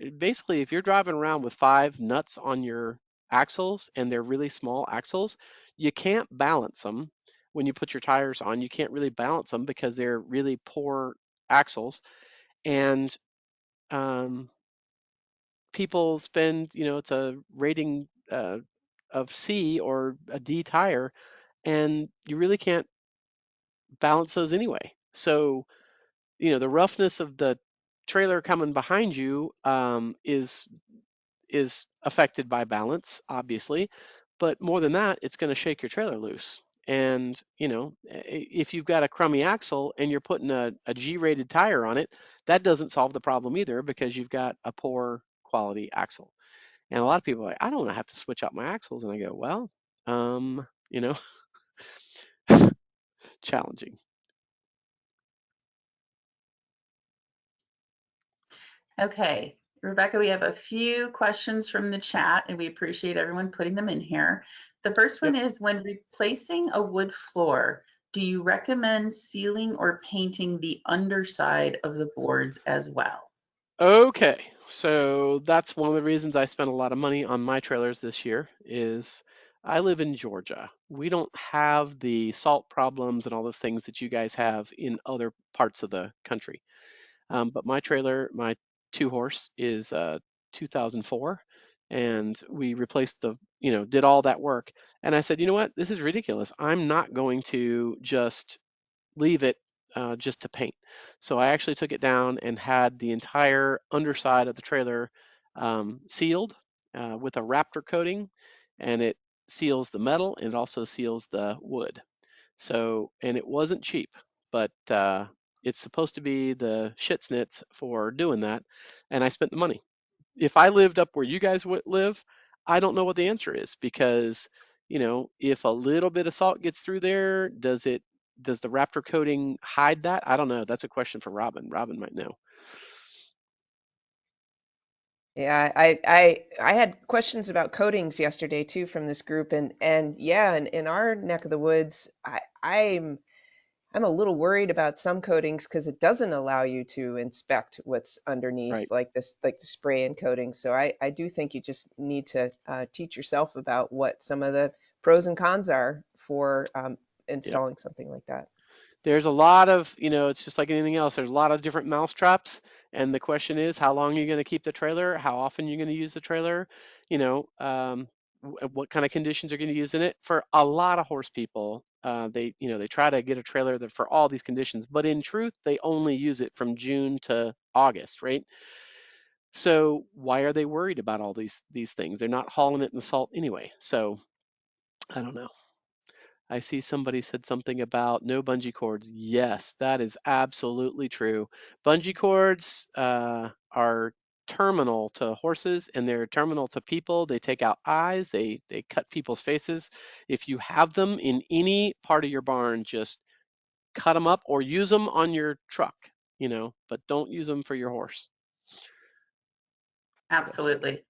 driving around with 5 nuts on your axles and they're really small axles, you can't balance them when you put your tires on. You can't really balance them because they're really poor axles. And um, people spend, it's a rating of C or a D tire, and you really can't balance those anyway. So, the roughness of the trailer coming behind you is affected by balance, obviously, but more than that, it's going to shake your trailer loose. And if you've got a crummy axle and you're putting a G-rated tire on it, that doesn't solve the problem either because you've got a poor quality axle. And a lot of people are like, I don't want to have to switch out my axles. And I go, well, um, you know, challenging. Okay, Rebecca, we have a few questions from the chat and we appreciate everyone putting them in here. The first one Yep. is, when replacing a wood floor, do you recommend sealing or painting the underside of the boards as well? Okay, so that's one of the reasons I spent a lot of money on my trailers this year is I live in Georgia. We don't have the salt problems and all those things that you guys have in other parts of the country. But my trailer, my two horse, is 2004, and we replaced did all that work. And I said, you know what? This is ridiculous. I'm not going to just leave it just to paint. So I actually took it down and had the entire underside of the trailer sealed with a Raptor coating, and it seals the metal and it also seals the wood. So, and it wasn't cheap, but it's supposed to be the shitsnits for doing that, and I spent the money. If I lived up where you guys live, I don't know what the answer is because, if a little bit of salt gets through there, does it does the Raptor coating hide that? I don't know. That's a question for Robin. Robin might know. Yeah, I had questions about coatings yesterday too from this group, and yeah, in our neck of the woods, I'm a little worried about some coatings because it doesn't allow you to inspect what's underneath, Right. like this, like the spray and coating. So I do think you just need to teach yourself about what some of the pros and cons are for Yep. installing something like that. There's a lot of, it's just like anything else. There's a lot of different mouse traps, and the question is, how long are you going to keep the trailer? How often are you going to use the trailer? You know, what kind of conditions are going to use in it? For a lot of horse people, they try to get a trailer that for all these conditions, but in truth, they only use it from June to August, right? So why are they worried about all these things? They're not hauling it in the salt anyway. So I don't know. I see somebody said something about no bungee cords. Yes, that is absolutely true. Bungee cords are terminal to horses and they're terminal to people. They take out eyes, they cut people's faces. If you have them in any part of your barn, just cut them up or use them on your truck, but don't use them for your horse. So that's what. Absolutely.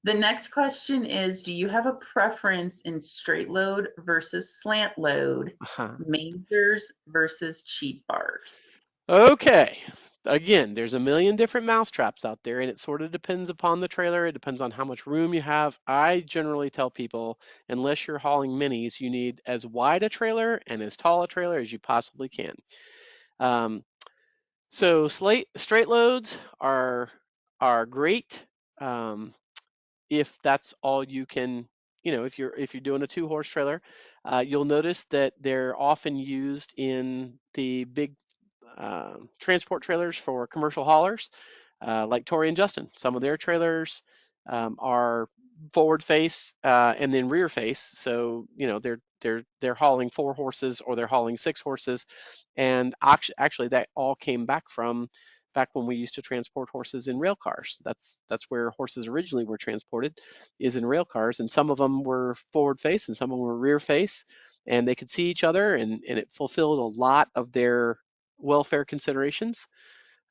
The next question is, do you have a preference in straight load versus slant load, Uh-huh. mangers versus cheat bars? Okay. Again, there's a million different mouse traps out there, and it sort of depends upon the trailer. It depends on how much room you have. I generally tell people, unless you're hauling minis, you need as wide a trailer and as tall a trailer as you possibly can. Um, so straight loads are great if that's all you can. If you're doing a 2-horse trailer, you'll notice that they're often used in the big transport trailers for commercial haulers, like Tori and Justin. Some of their trailers are forward face and then rear face, so they're hauling 4 horses or they're hauling 6 horses, and actually that all came back from back when we used to transport horses in rail cars. That's where horses originally were transported, is in rail cars, and some of them were forward face and some of them were rear face, and they could see each other, and it fulfilled a lot of their welfare considerations.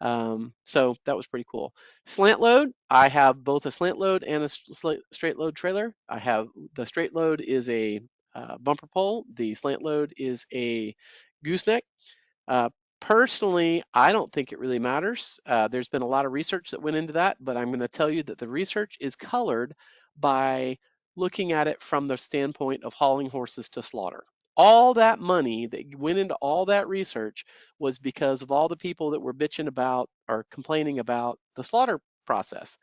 So that was pretty cool. Slant load, I have both a slant load and a straight load trailer. The straight load is a bumper pole. The slant load is a gooseneck. Uh, Personally, I don't think it really matters. There's been a lot of research that went into that, but I'm going to tell you that the research is colored by looking at it from the standpoint of hauling horses to slaughter. All that money that went into all that research was because of all the people that were bitching about or complaining about the slaughter process.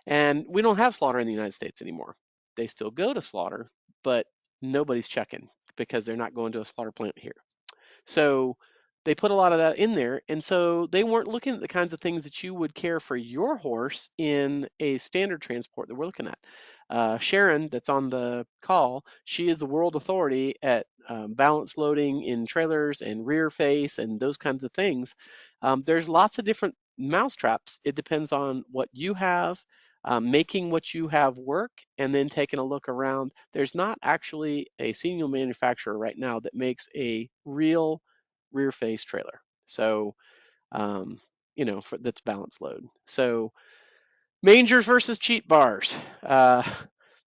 And we don't have slaughter in the United States anymore. They still go to slaughter, but nobody's checking because they're not going to a slaughter plant here. So they put a lot of that in there. And so they weren't looking at the kinds of things that you would care for your horse in a standard transport that we're looking at. Sharon, that's on the call, she is the world authority at balance loading in trailers and rear face and those kinds of things. There's lots of different mouse traps. It depends on what you have. Making what you have work and then taking a look around. There's not actually a single manufacturer right now that makes a real rear face trailer. So, that's balance load. So mangers versus cheat bars.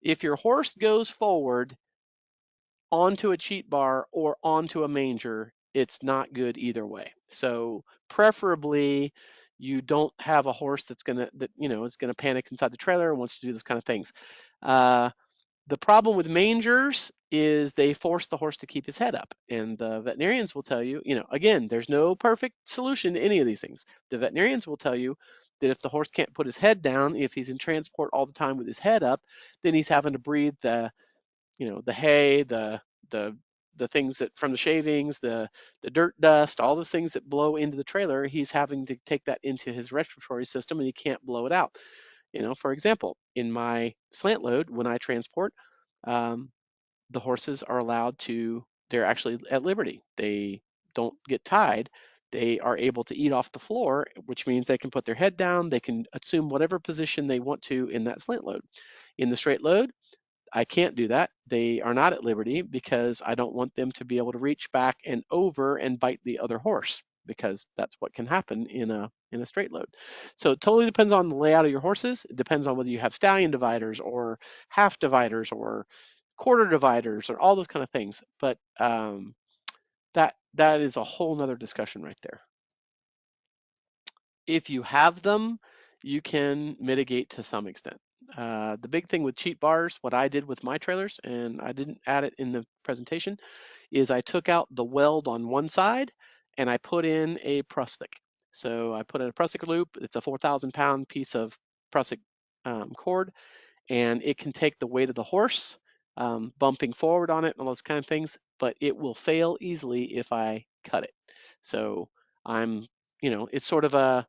If your horse goes forward onto a cheat bar or onto a manger, it's not good either way. So preferably you don't have a horse is gonna panic inside the trailer and wants to do those kind of things. Uh, the problem with mangers is they force the horse to keep his head up. And the veterinarians will tell you, again, there's no perfect solution to any of these things. The veterinarians will tell you that if the horse can't put his head down, if he's in transport all the time with his head up, then he's having to breathe the hay, the the things that from the shavings, the dirt dust, all those things that blow into the trailer, he's having to take that into his respiratory system and he can't blow it out. For example, in my slant load, when I transport, um, the horses are allowed to, they're actually at liberty. They don't get tied. They are able to eat off the floor, which means they can put their head down. They can assume whatever position they want to in that slant load. In the straight load, I can't do that. They are not at liberty because I don't want them to be able to reach back and over and bite the other horse, because that's what can happen in a straight load. So it totally depends on the layout of your horses. It depends on whether you have stallion dividers or half dividers or quarter dividers or all those kind of things. But that is a whole nother discussion right there. If you have them, you can mitigate to some extent. The big thing with cheat bars, what I did with my trailers, and I didn't add it in the presentation, is I took out the weld on one side and I put in a prusik. So I put in a prusik loop. It's a 4,000-pound piece of prusik cord, and it can take the weight of the horse, bumping forward on it and all those kind of things, but it will fail easily if I cut it. So it's sort of a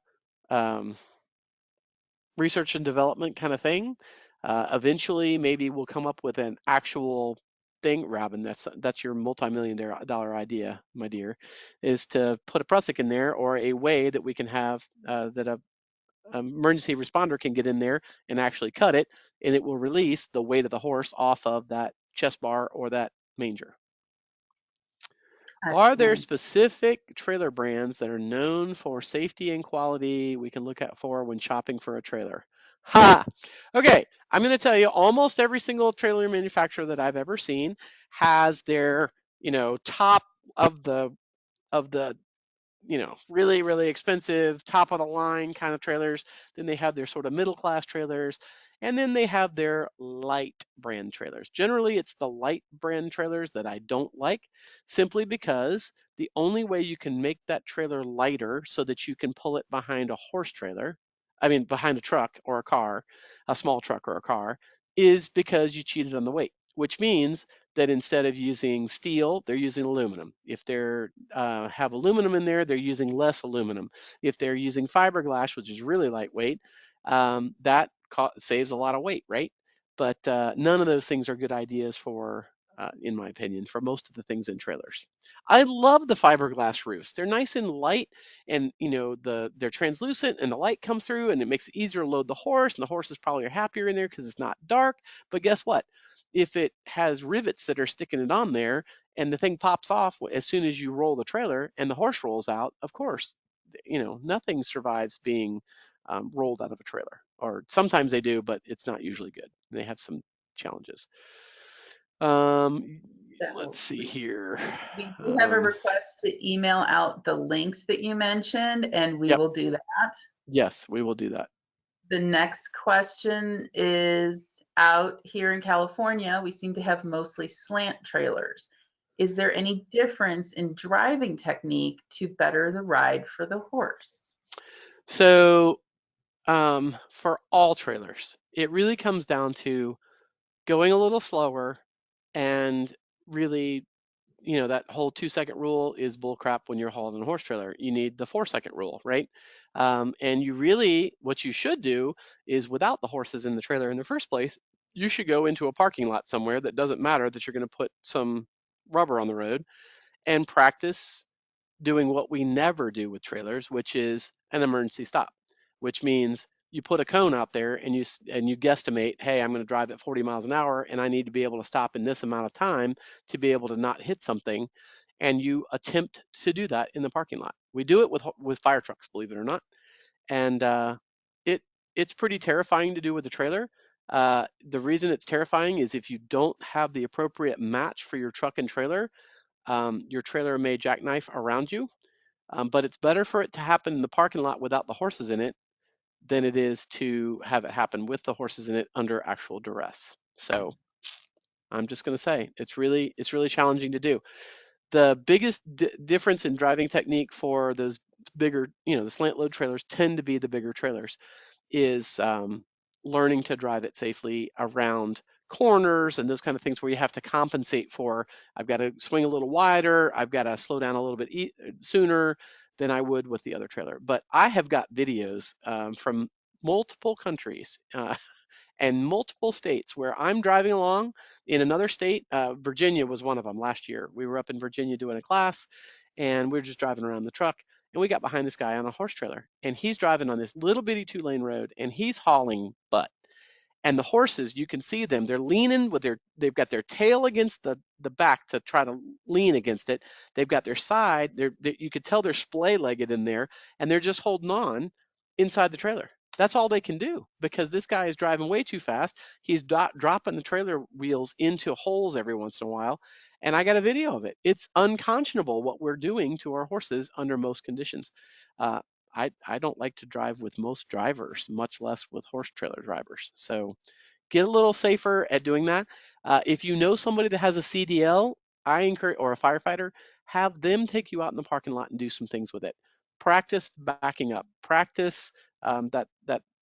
research and development kind of thing. Eventually, maybe we'll come up with an actual thing. Robin, that's your multi-million-dollar idea, my dear, is to put a prusik in there, or a way that we can have that a emergency responder can get in there and actually cut it, and it will release the weight of the horse off of that chest bar or that manger. Are there Excellent. specific trailer brands that are known for safety and quality we can look out for when shopping for a trailer? Ha! Okay, I'm going to tell you, almost every single trailer manufacturer that I've ever seen has their, top of the really, really expensive, top of the line kind of trailers. Then they have their sort of middle class trailers. And then they have their light brand trailers. Generally, it's the light brand trailers that I don't like, simply because the only way you can make that trailer lighter so that you can pull it behind a horse trailer, I mean, behind a truck or a car, a small truck or a car, is because you cheated on the weight, which means that instead of using steel, they're using aluminum. If they're have aluminum in there, they're using less aluminum. If they're using fiberglass, which is really lightweight, that saves a lot of weight, right? But none of those things are good ideas for, in my opinion, for most of the things in trailers. I love the fiberglass roofs. They're nice and light, and they're translucent, and the light comes through, and it makes it easier to load the horse, and the horses probably are happier in there because it's not dark. But guess what? If it has rivets that are sticking it on there and the thing pops off as soon as you roll the trailer and the horse rolls out, of course, nothing survives being rolled out of a trailer. Or sometimes they do, but it's not usually good. They have some challenges. Let's So see here. we do have a request to email out the links that you mentioned, and we Yep. will do that. Yes, we will do that. The next question is, out here in California, we seem to have mostly slant trailers. Is there any difference in driving technique to better the ride for the horse? So for all trailers, it really comes down to going a little slower, and really, that whole 2-second rule is bullcrap when you're hauling a horse trailer. You need the 4-second rule, right? And what you should do is, without the horses in the trailer in the first place, you should go into a parking lot somewhere that doesn't matter that you're going to put some rubber on the road and practice doing what we never do with trailers, which is an emergency stop, which means you put a cone out there and you guesstimate, hey, I'm going to drive at 40 miles an hour and I need to be able to stop in this amount of time to be able to not hit something, and you attempt to do that in the parking lot. We do it with fire trucks, believe it or not, and it's pretty terrifying to do with a trailer. The reason it's terrifying is if you don't have the appropriate match for your truck and trailer, your trailer may jackknife around you, but it's better for it to happen in the parking lot without the horses in it than it is to have it happen with the horses in it under actual duress. So I'm just going to say it's really challenging to do. The biggest difference in driving technique for those bigger, the slant load trailers tend to be the bigger trailers, is learning to drive it safely around corners and those kind of things where you have to compensate for, I've got to swing a little wider, I've got to slow down a little bit sooner than I would with the other trailer. But I have got videos from multiple countries and multiple states where I'm driving along in another state. Virginia was one of them last year. We were up in Virginia doing a class, and we were just driving around the truck, and we got behind this guy on a horse trailer, and he's driving on this little bitty 2-lane road, and he's hauling butt. And the horses, you can see them, they're leaning with they've got their tail against the back to try to lean against it. They've got their side, you could tell they're splay legged in there, and they're just holding on inside the trailer. That's all they can do because this guy is driving way too fast. He's dropping the trailer wheels into holes every once in a while. And I got a video of it. It's unconscionable what we're doing to our horses under most conditions. Uh, I don't like to drive with most drivers, much less with horse trailer drivers. So get a little safer at doing that. If you know somebody that has a CDL, I encourage, or a firefighter, have them take you out in the parking lot and do some things with it. Practice backing up. Practice that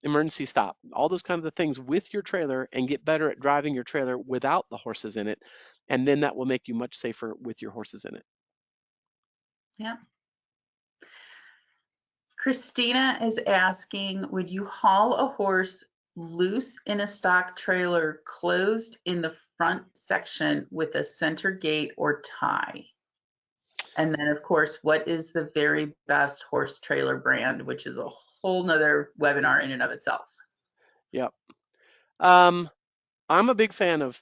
emergency stop. All those kinds of things with your trailer, and get better at driving your trailer without the horses in it. And then that will make you much safer with your horses in it. Yeah. Christina is asking, would you haul a horse loose in a stock trailer closed in the front section with a center gate or tie? And then, of course, what is the very best horse trailer brand, which is a whole nother webinar in and of itself. Yep. I'm a big fan of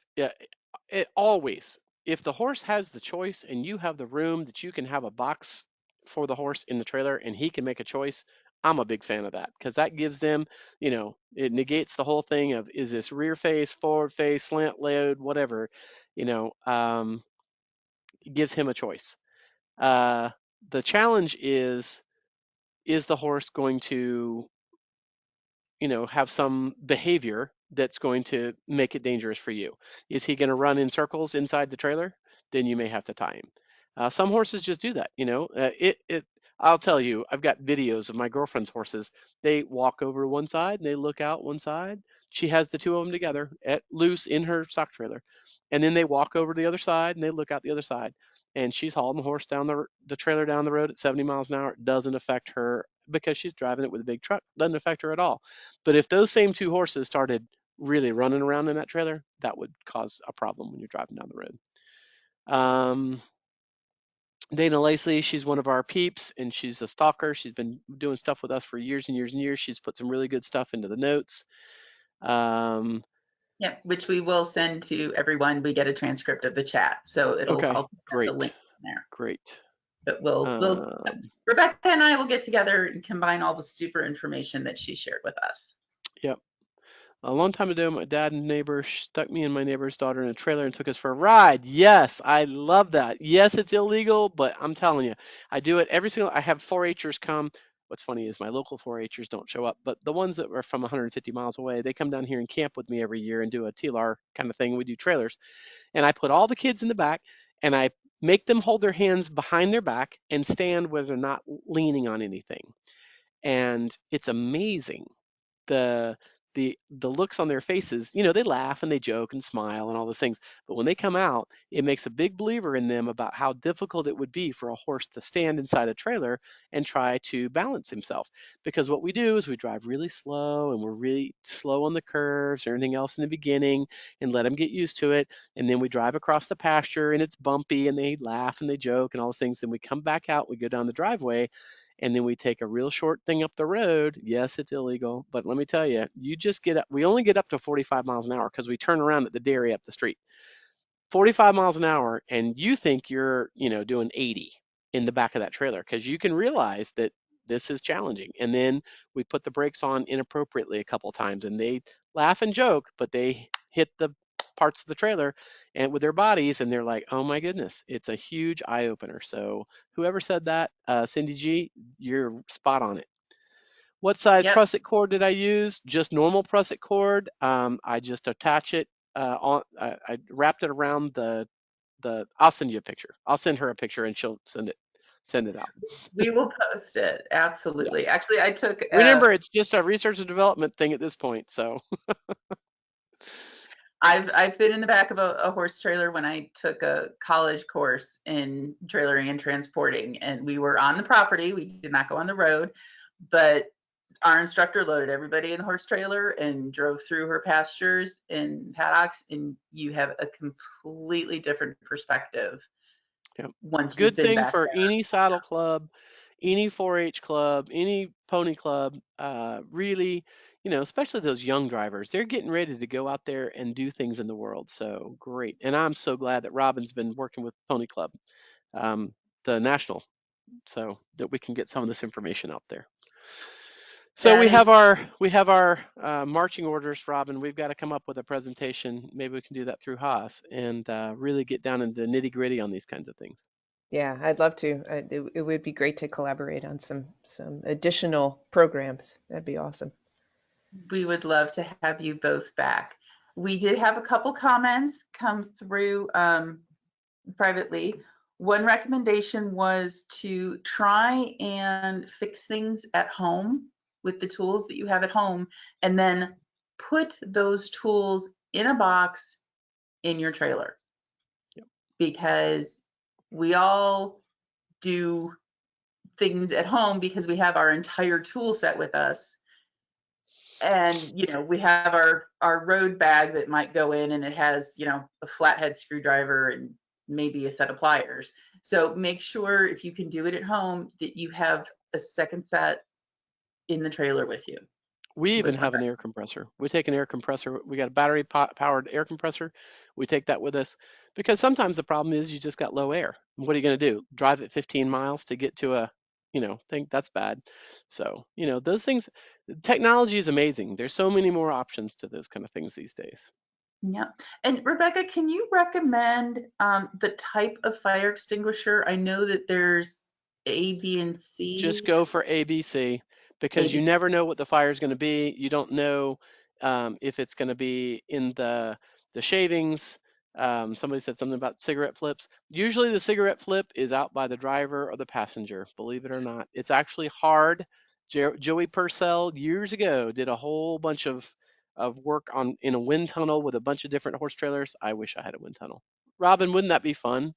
it always. If the horse has the choice and you have the room that you can have a box for the horse in the trailer and he can make a choice, I'm a big fan of that because that gives them, it negates the whole thing of, is this rear face, forward face, slant load, whatever, it gives him a choice. The challenge is the horse going to have some behavior that's going to make it dangerous for you? Is he going to run in circles inside the trailer? Then you may have to tie him. Some horses just do that. I'll tell you, I've got videos of my girlfriend's horses. They walk over to one side and they look out one side. She has the two of them together loose in her stock trailer. And then they walk over to the other side and they look out the other side. And she's hauling the horse down the trailer down the road at 70 miles an hour. It doesn't affect her because she's driving it with a big truck. Doesn't affect her at all. But if those same two horses started really running around in that trailer, that would cause a problem when you're driving down the road. Dana Lacey, she's one of our peeps, and she's a stalker. She's been doing stuff with us for years and years and years. She's put some really good stuff into the notes. Yeah, which we will send to everyone. We get a transcript of the chat, so it'll Okay, help great. the link there. Great. But Rebecca and I will get together and combine all the super information that she shared with us. Yep. A long time ago, my dad and neighbor stuck me and my neighbor's daughter in a trailer and took us for a ride. Yes, I love that. Yes, it's illegal, but I'm telling you, I do it every single. I have 4-Hers come. What's funny is my local 4-Hers don't show up, but the ones that are from 150 miles away, they come down here and camp with me every year and do a TLAER kind of thing. We do trailers, and I put all the kids in the back, and I make them hold their hands behind their back and stand where they're not leaning on anything. And it's amazing the the looks on their faces. They laugh and they joke and smile and all those things, but when they come out, it makes a big believer in them about how difficult it would be for a horse to stand inside a trailer and try to balance himself. Because what we do is we drive really slow, and we're really slow on the curves or anything else in the beginning, and let them get used to it. And then we drive across the pasture and it's bumpy and they laugh and they joke and all those things. Then we come back out, we go down the driveway, and then we take a real short thing up the road. Yes, it's illegal, but let me tell you, we only get up to 45 miles an hour because we turn around at the dairy up the street. 45 miles an hour, and you think you're, doing 80 in the back of that trailer because you can realize that this is challenging. And then we put the brakes on inappropriately a couple times, and they laugh and joke, but they hit the parts of the trailer and with their bodies, and they're like, oh my goodness, it's a huge eye opener. So whoever said that, Cindy G, you're spot on it. What size prusik cord did I use? Just normal prusik cord. I just attach it I wrapped it around the I'll send you a picture. I'll send her a picture and she'll send it out. We will post it. Absolutely. Yeah. Actually, I took remember, it's just a research and development thing at this point. So I've been in the back of a horse trailer when I took a college course in trailering and transporting, and we were on the property. We did not go on the road, but our instructor loaded everybody in the horse trailer and drove through her pastures and paddocks, and you have a completely different perspective. Yep. Once good you've been thing back for there. any saddle club, any 4-H club, any pony club, really, especially those young drivers, they're getting ready to go out there and do things in the world. So great. And I'm so glad that Robin's been working with Pony Club, the national, so that we can get some of this information out there. So That we is, have our marching orders, Robin. We've got to come up with a presentation. Maybe we can do that through HAHS and really get down into the nitty gritty on these kinds of things. Yeah, I'd love to. It would be great to collaborate on some additional programs. That'd be awesome. we would love to have you both back. We did have a couple comments come through privately. One recommendation was to try and fix things at home with the tools that you have at home, and then put those tools in a box in your trailer. Yep. Because we all do things at home because we have our entire tool set with us. And, we have our road bag that might go in, and it has, a flathead screwdriver and maybe a set of pliers. So make sure, if you can do it at home, that you have a second set in the trailer with you. We even have an air compressor. We take an air compressor. We got a battery powered air compressor. We take that with us because sometimes the problem is you just got low air. What are you going to do? Drive it 15 miles to get to a, thing? That's bad. So, those things, technology is amazing. There's so many more options to those kind of things these days. Yeah. And Rebecca, can you recommend the type of fire extinguisher? I know that there's A, B, and C. Just go for ABC because you ABC. never know what the fire is going to be. You don't know if it's going to be in the shavings. Somebody said something about cigarette flips. Usually the cigarette flip is out by the driver or the passenger, believe it or not. It's actually hard. Joey Purcell years ago did a whole bunch of work in a wind tunnel with a bunch of different horse trailers. I wish I had a wind tunnel. Robin, wouldn't that be fun?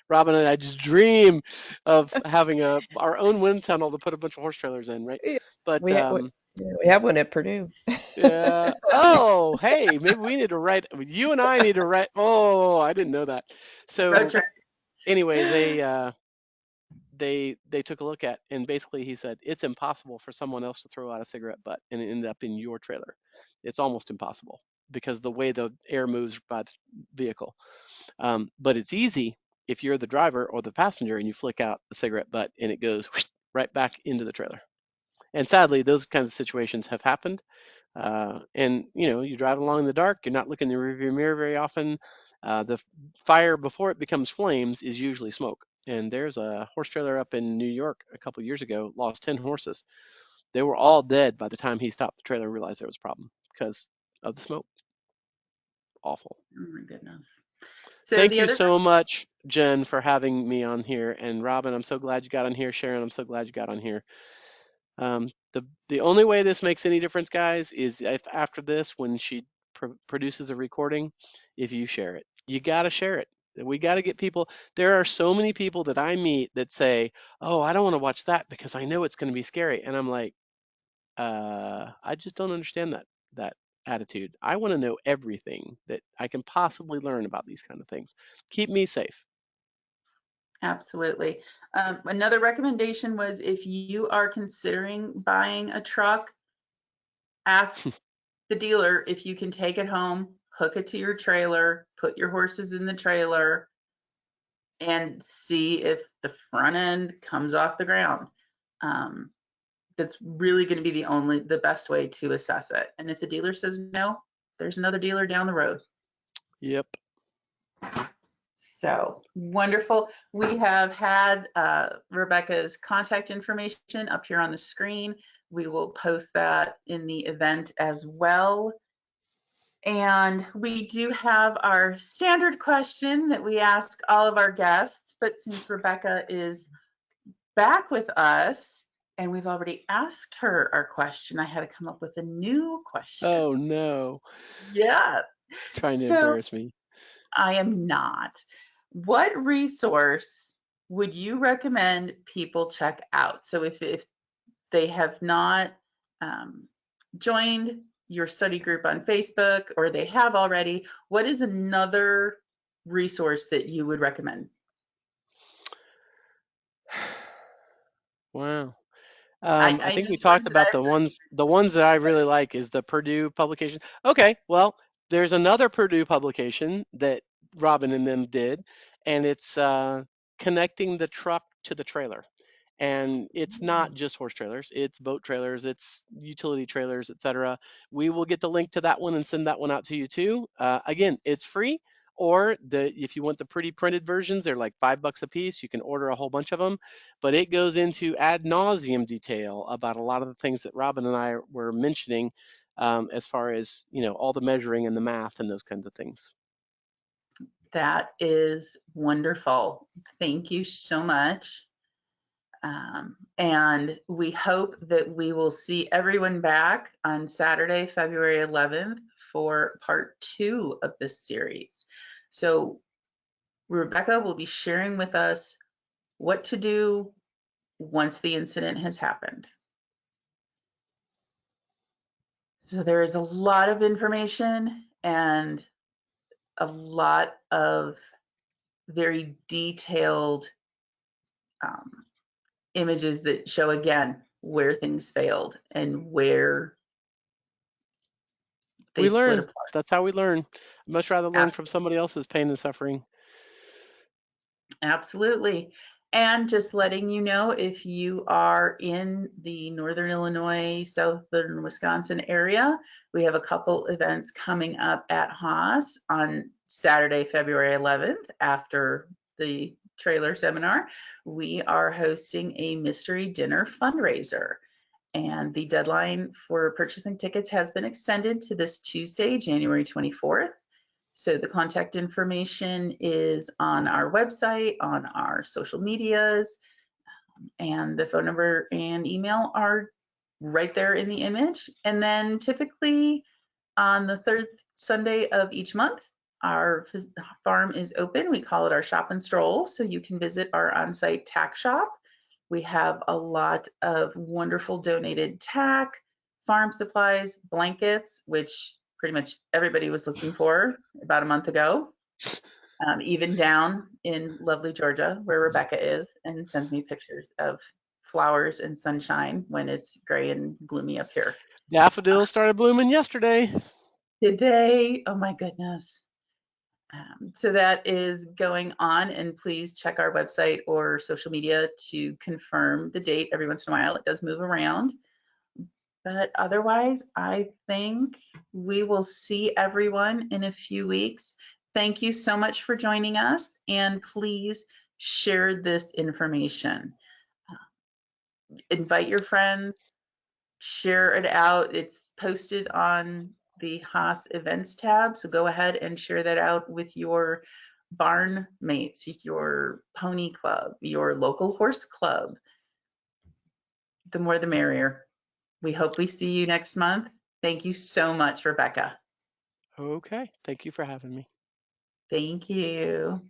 Robin and I just dream of having our own wind tunnel to put a bunch of horse trailers in, right? Yeah, But we have one at Purdue. yeah. Oh, hey, maybe we need to write. You and I need to write. Oh, I didn't know that. So anyway, they took a look at, and basically he said it's impossible for someone else to throw out a cigarette butt and it end up in your trailer. It's almost impossible because the way the air moves by the vehicle. But it's easy if you're the driver or the passenger and you flick out a cigarette butt and it goes right back into the trailer. And sadly, those kinds of situations have happened. And you drive along in the dark, you're not looking in the rearview mirror very often. The fire before it becomes flames is usually smoke. And there's a horse trailer up in New York a couple years ago, lost 10 horses. They were all dead by the time he stopped the trailer and realized there was a problem because of the smoke. Awful. Oh my goodness. So Thank you so much, Jen, for having me on here. And Robin, I'm so glad you got on here. Sharon, I'm so glad you got on here. The only way this makes any difference, guys, is if after this, when she produces a recording, if you share it. You got to share it. We got to get people. There are so many people that I meet that say, "Oh, I don't want to watch that because I know it's going to be scary," and I'm like, I just don't understand that attitude. I want to know everything that I can possibly learn about these kind of things. Keep me safe. Absolutely. Another recommendation was, if you are considering buying a truck, ask the dealer if you can take it home, hook it to your trailer, put your horses in the trailer, and see if the front end comes off the ground. That's really going to be the best way to assess it. And if the dealer says no, there's another dealer down the road. Yep. So wonderful. We have had Rebecca's contact information up here on the screen. We will post that in the event as well. And we do have our standard question that we ask all of our guests, but since Rebecca is back with us and we've already asked her our question, I had to come up with a new question. Oh no. Yes. Trying to embarrass me. I am not. What resource would you recommend people check out? So if they have not joined your study group on Facebook, or they have already, what is another resource that you would recommend? Wow. I I think we use talked words that about I've the ones that I really like is the Purdue publication. Okay, well, there's another Purdue publication that Robin and them did, and it's connecting the truck to the trailer. And it's not just horse trailers, it's boat trailers, it's utility trailers, etc. We will get the link to that one and send that one out to you too. Again, it's free. Or if you want the pretty printed versions, they're like $5 a piece. You can order a whole bunch of them, but it goes into ad nauseum detail about a lot of the things that Robin and I were mentioning, as far as all the measuring and the math and those kinds of things. That is wonderful. Thank you so much. And we hope that we will see everyone back on Saturday, February 11th for part 2 of this series. So Rebecca will be sharing with us what to do once the incident has happened. So there is a lot of information and a lot of very detailed images that show again where things failed and where they We split learn. apart. That's how we learn. I'd much rather learn from somebody else's pain and suffering. Absolutely. And just letting you know, if you are in the Northern Illinois, Southern Wisconsin area, we have a couple events coming up at HAHS on Saturday, February 11th, after the trailer seminar. We are hosting a mystery dinner fundraiser. And the deadline for purchasing tickets has been extended to this Tuesday, January 24th. So the contact information is on our website, on our social medias, and the phone number and email are right there in the image. And then typically on the third Sunday of each month, our farm is open. We call it our shop and stroll. So you can visit our on-site tack shop. We have a lot of wonderful donated tack, farm supplies, blankets, which pretty much everybody was looking for about a month ago, even down in lovely Georgia, where Rebecca is, and sends me pictures of flowers and sunshine when it's gray and gloomy up here. Daffodils started blooming yesterday. Did they? Oh my goodness. So that is going on, and please check our website or social media to confirm the date. Every once in a while, it does move around. But otherwise, I think we will see everyone in a few weeks. Thank you so much for joining us, and please share this information. Invite your friends, share it out. It's posted on the HAHS events tab, so go ahead and share that out with your barn mates, your pony club, your local horse club. The more the merrier. We hope we see you next month. Thank you so much, Rebecca. Okay, thank you for having me. Thank you.